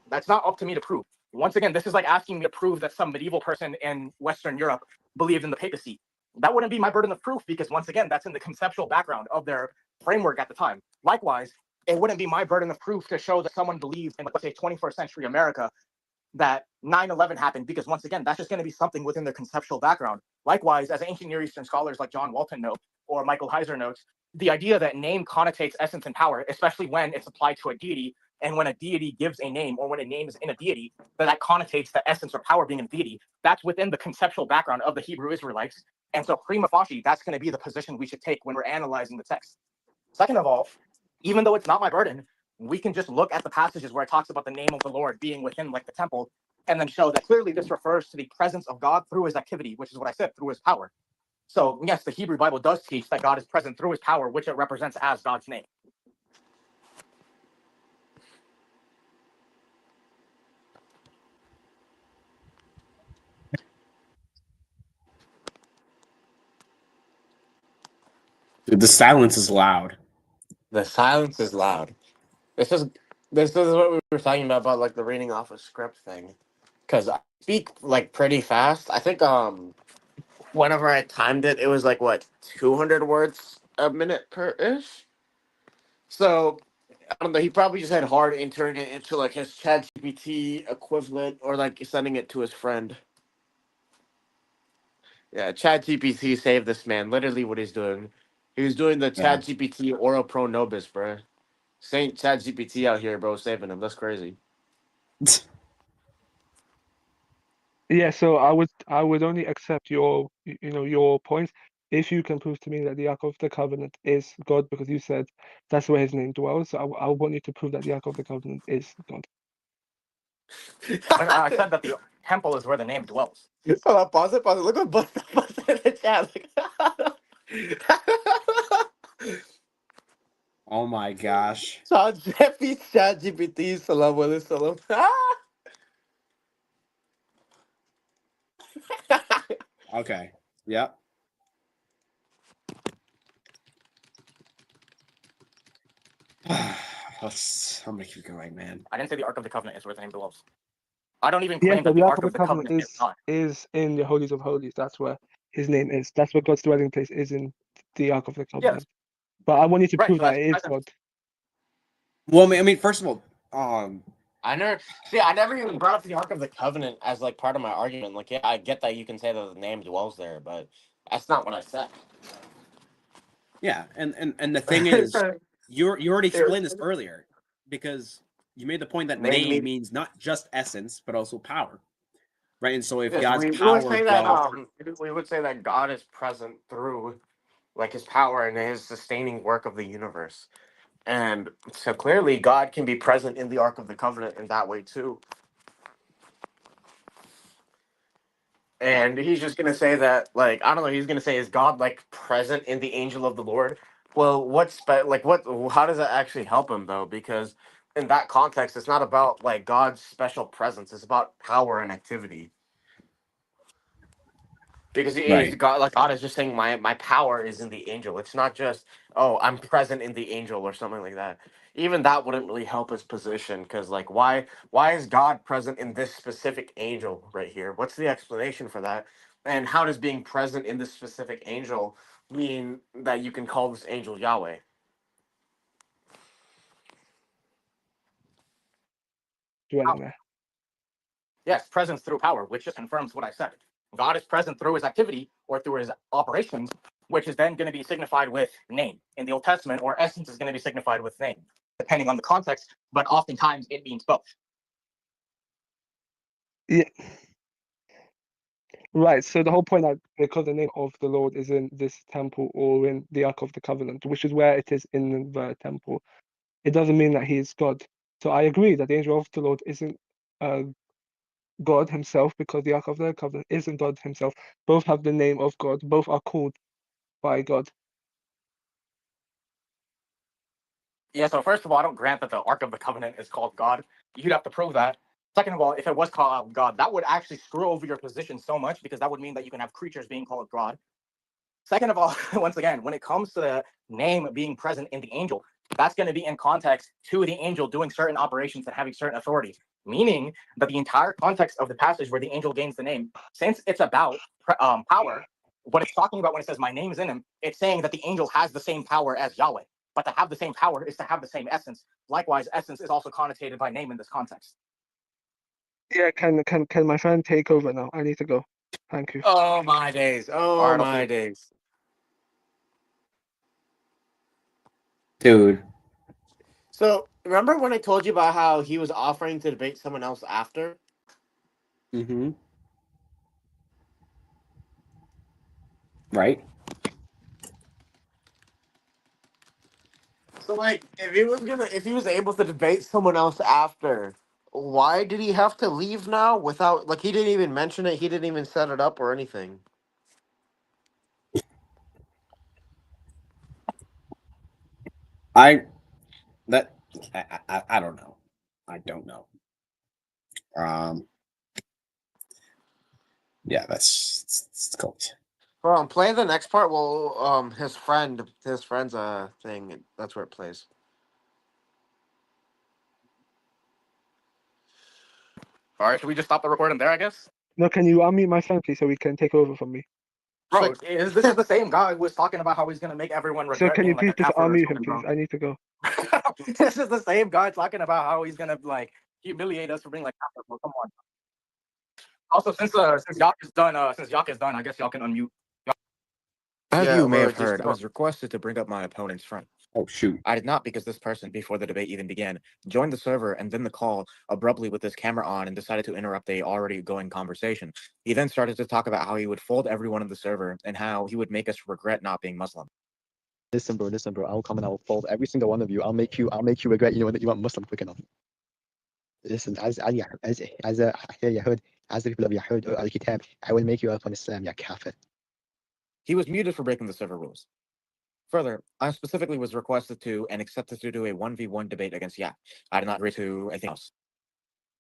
That's not up to me to prove. Once again, this is like asking me to prove that some medieval person in Western Europe believed in the papacy. That wouldn't be my burden of proof because, once again, that's in the conceptual background of their framework at the time. Likewise, it wouldn't be my burden of proof to show that someone believed in, let's say, 21st century America that 9/11 happened because, once again, that's just going to be something within their conceptual background. Likewise, as ancient Near Eastern scholars like John Walton note or Michael Heiser notes, the idea that name connotates essence and power, especially when it's applied to a deity, and when a deity gives a name or when a name is in a deity, that connotates the essence or power being in a deity, that's within the conceptual background of the Hebrew Israelites. And so prima facie, that's going to be the position we should take when we're analyzing the text. Second of all, even though it's not my burden, we can just look at the passages where it talks about the name of the Lord being within like the temple and then show that clearly this refers to the presence of God through his activity, which is what I said, through his power. So yes, the Hebrew Bible does teach that God is present through his power, which it represents as God's name. Dude, the silence is loud. The silence is loud. This is what we were talking about like the reading off a script thing. Because I speak like pretty fast. I think whenever I timed it, it was like what 200 words a minute per ish. So I don't know. He probably just had hard entering it into like his ChatGPT equivalent or like sending it to his friend. Yeah, ChatGPT saved this man. Literally, what he's doing. He was doing the Yeah. ChatGPT Ora Pro Nobis, bro. Saint ChatGPT out here, bro, saving him. That's crazy. Yeah, so I would only accept your your points if you can prove to me that the Ark of the Covenant is God, because you said that's where his name dwells. So I want you to prove that the Ark of the Covenant is God. I said that the temple is where the name dwells. Hold on, pause it, pause it. Look what Bust in the chat. Oh my gosh. Chat GPT, salam alaikum. Okay. Yep. I'm gonna keep going, man. I didn't say the Ark of the Covenant is where the name dwells. I don't even Yes, claim but that the the Ark Ark of the of the Covenant Covenant is not. is in the holies of holies. That's where his name is. That's where God's dwelling place is, in the Ark of the Yes, Covenant. But I want you to right. prove So that that's it is present. God. Well, I mean, first of all, I never even brought up the Ark of the Covenant as like part of my argument. Like, yeah, I get that you can say that the name dwells there, but that's not what I said. yeah, and the thing is, you already explained this earlier, because you made the point that name means not just essence but also power, right? And so if Yes, God's we would power say that dwells, we would say that God is present through like his power and his sustaining work of the universe. And so clearly God can be present in the Ark of the Covenant in that way too. And he's just gonna say that, like, I don't know, he's gonna say, is God like present in the angel of the Lord? Well, how does that actually help him though? Because in that context, it's not about like God's special presence, it's about power and activity. Because he's right? God, like God is just saying my power is in the angel. It's not just, oh, I'm present in the angel or something like that. Even that wouldn't really help his position, because like why is God present in this specific angel right here? What's the explanation for that? And how does being present in this specific angel mean that you can call this angel Yahweh? Dwelling there. Yes, presence through power, which just confirms what I said. God is present through his activity or through his operations, which is then going to be signified with name in the Old Testament, or essence is going to be signified with name, depending on the context, but oftentimes it means both. Yeah. Right. So the whole point that because the name of the Lord is in this temple or in the Ark of the Covenant, which is where it is in the temple, it doesn't mean that he is God. So I agree that the angel of the Lord isn't God himself, because the Ark of the Covenant isn't God himself. Both have the name of God. Both are called by God. Yeah, so first of all, I don't grant that the Ark of the Covenant is called God. You'd have to prove that. Second of all, if it was called God, that would actually screw over your position so much, because that would mean that you can have creatures being called God. Second of all, once again, when it comes to the name being present in the angel, that's going to be in context to the angel doing certain operations and having certain authority, meaning that the entire context of the passage where the angel gains the name, since it's about power, what it's talking about when it says my name is in him, it's saying that the angel has the same power as Yahweh. But to have the same power is to have the same essence. Likewise, essence is also connotated by name in this context. Yeah, can my friend take over now? I need to go. Thank you. Oh my days. All Oh right, I'll see my you. days. Dude. So remember when I told you about how he was offering to debate someone else after? Mm-hmm. Right. So like if he was able to debate someone else after, why did he have to leave now without, like, he didn't even mention it, he didn't even set it up or anything? I that I don't know. I don't know. Um. Yeah, it's cool. Well, play the next part. Well, his friend's thing. That's where it plays. All right, should we just stop the recording there, I guess? No, can you unmute my friend, please, so he can take over from me? Bro, this is the same guy who was talking about how he's going to make everyone So regret can you being like please a just kafir or unmute him, something, please? bro. I need to go. This is the same guy talking about how he's going to like humiliate us for being like kafir, bro. Come on. Also, since Yak is done, I guess y'all can unmute. As Yeah, you may or have just heard, I was requested to bring up my opponent's friend. Oh shoot. I did not, because this person, before the debate even began, joined the server and then the call abruptly with his camera on and decided to interrupt a already going conversation. He then started to talk about how he would fold everyone in the server and how he would make us regret not being Muslim. Listen, bro. I'll come and I'll fold every single one of you. I'll make you regret you weren't Muslim quick enough. Listen, as Yahud, as the people of Yahud or Al-Kitab, I will make you upon Islam, ya kafir. He was muted for breaking the server rules. Further, I specifically was requested to and accepted to do a 1v1 debate against Yak. I did not agree to anything else.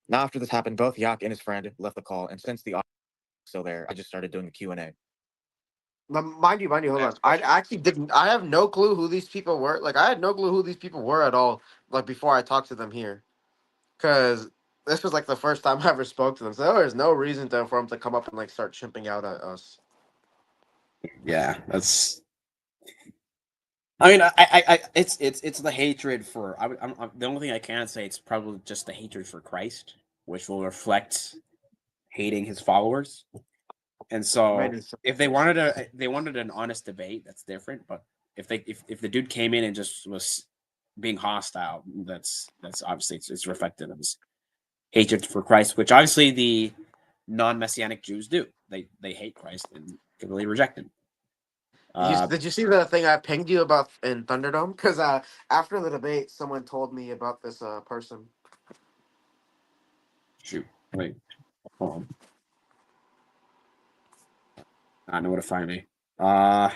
Now, after this happened, both Yak and his friend left the call, and since the audio is still there, I just started doing the Q&A. Mind you, hold on. I actually didn't. I have no clue who these people were. Like, I had no clue who these people were at all. Like, before I talked to them here, because this was like the first time I ever spoke to them. So there was no reason for them to come up and like start chimping out at us. Yeah, that's. I mean, it's the hatred for. I'm the only thing I can say. It's probably just the hatred for Christ, which will reflect hating his followers. And so, if they wanted an honest debate, that's different. But if the dude came in and just was being hostile, that's obviously it's reflective of his hatred for Christ, which obviously the non-messianic Jews do. They hate Christ and completely reject him. Did you see the thing I pinged you about in Thunderdome? Because after the debate, someone told me about this person. Shoot, wait, hold on. I know where to find me. No,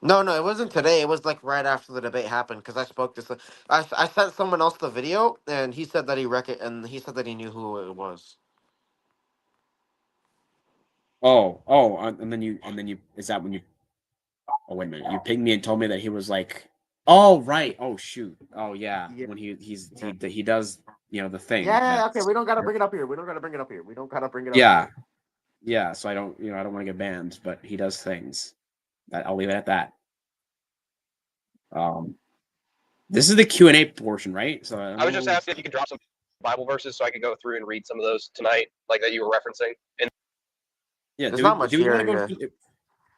it wasn't today. It was like right after the debate happened because I spoke to. I sent someone else the video, and he said that he said that he knew who it was. And then you is that when you? Oh wait a minute, you pinged me and told me that he was like, oh right, oh shoot, oh yeah, Yeah. when he does the thing. Yeah. Okay, we don't gotta bring it up here. We don't gotta bring it up here. Yeah. So I don't want to get banned, but he does things. I'll leave it at that. This is the Q&A portion, right? So I was just asking if you could drop some Bible verses so I could go through and read some of those tonight, like that you were referencing. And yeah, there's not much here.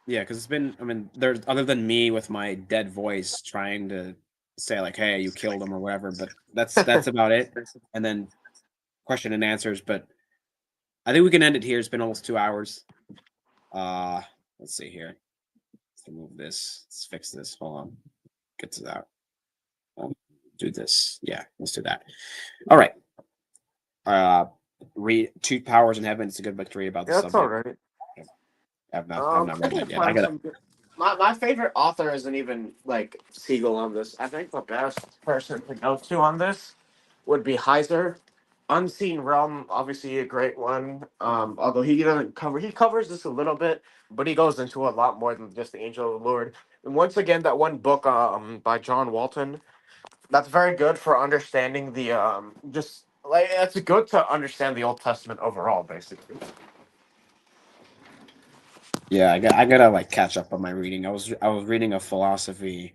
Yeah, because it's been. I mean, there's other than me with my dead voice trying to say like, "Hey, you killed him" or whatever, but that's about it. And then question and answers. But I think we can end it here. It's been almost 2 hours. Let's see here. Let's remove this. Let's fix this. Hold on. Get to that. Do this. Yeah, let's do that. All right. Read Two Powers in Heaven. It's a good book to read about the That's subject. all right. I've not read it yet. I got it. My favorite author isn't even like Siegel on this. I think the best person to go to on this would be Heiser. Unseen Realm, obviously a great one. Although he covers this a little bit, but he goes into a lot more than just the Angel of the Lord. And once again, that one book by John Walton, that's very good for understanding the just like it's good to understand the Old Testament overall, basically. Yeah, I gotta like catch up on my reading. I was reading a philosophy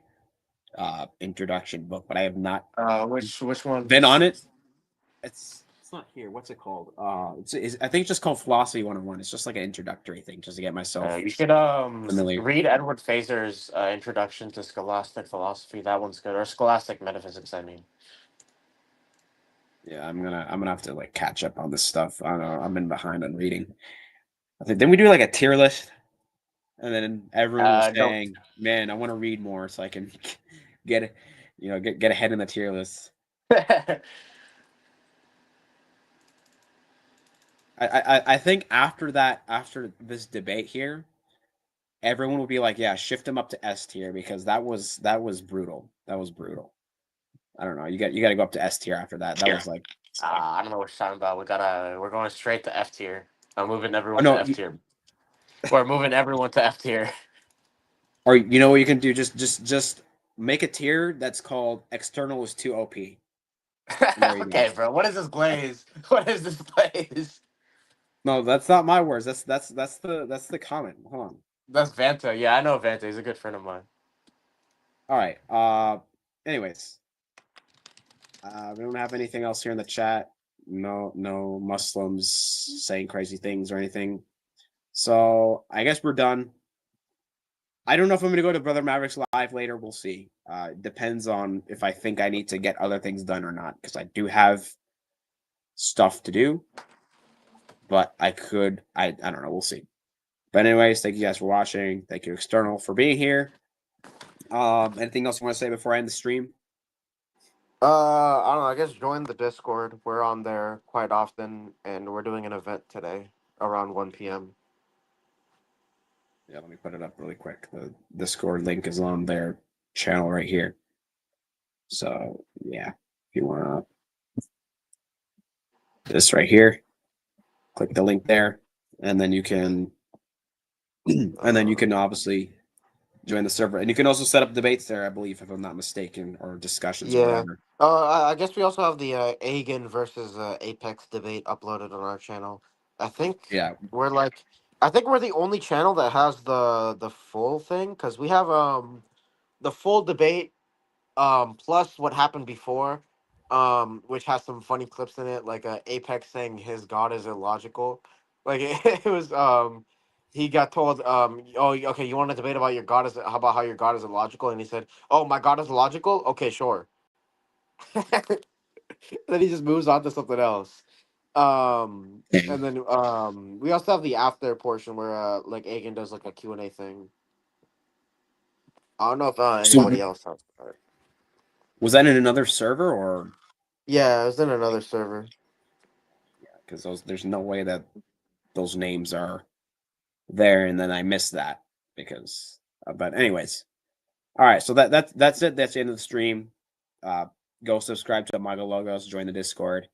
introduction book, but I have not Which one? been on it. It's not here. What's it called? I think it's just called Philosophy 101. It's just like an introductory thing, just to get myself You should familiar. read Edward Fazer's Introduction to Scholastic Philosophy. That one's good, or Scholastic Metaphysics, I mean. Yeah, I'm gonna have to like catch up on this stuff. I don't know. I'm in behind on reading. I think then we do like a tier list, and then everyone was saying, "Man, I want to read more so I can get get ahead in the tier list." I think after this debate here, everyone will be like, "Yeah, shift him up to S tier because that was brutal. That was brutal." I don't know. You got to go up to S tier after that. That was like I don't know what you're talking about. We're going straight to F tier. I'm moving everyone to F tier. We're moving everyone to F tier. Or you know what you can do? Just make a tier that's called external is too OP. Okay, bro. What is this glaze? What is this glaze? No, that's not my words. That's the comment. Hold on. That's Vanta. Yeah, I know Vanta. He's a good friend of mine. All right. Anyways, we don't have anything else here in the chat. No Muslims saying crazy things or anything. So I guess we're done. I don't know if I'm going to go to Brother Maverick's live later. We'll see. Depends on if I think I need to get other things done or not, because I do have stuff to do. But I could. I don't know. We'll see. But anyways, thank you guys for watching. Thank you, External, for being here. Anything else you want to say before I end the stream? I don't know. I guess join the Discord. We're on there quite often, and we're doing an event today around 1 p.m. Yeah, let me put it up really quick. The Discord link is on their channel right here. So yeah, if you want this right here, click the link there, and then you can, obviously join the server, and you can also set up debates there, I believe, if I'm not mistaken, or discussions or Yeah. whatever. I guess we also have the Aegon versus Apex debate uploaded on our channel. I think Yeah, we're like, I think we're the only channel that has the full thing because we have the full debate plus what happened before, which has some funny clips in it, like Apex saying his god is illogical. Like it was he got told oh okay, you want to debate about your god is how about how your god is illogical, and he said, oh, my god is illogical, okay, sure. Then he just moves on to something else. And then we also have the after portion where like Aegon does like a Q&A thing. I don't know if So anybody else has that. was that in another server, or Yeah, it was in another server. because there's no way that those names are there, and then I missed that because. But anyways, all right. So that's it. That's the end of the stream. Go subscribe to Imago Logos. Join the Discord.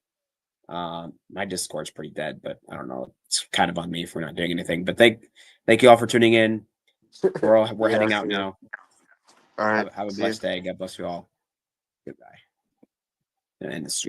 My Discord's pretty dead, but I don't know. It's kind of on me if we're not doing anything. But thank you all for tuning in. We're Yeah, heading out see ya. now. All right, Have a see ya. blessed day. God bless you all. Goodbye. And end the stream.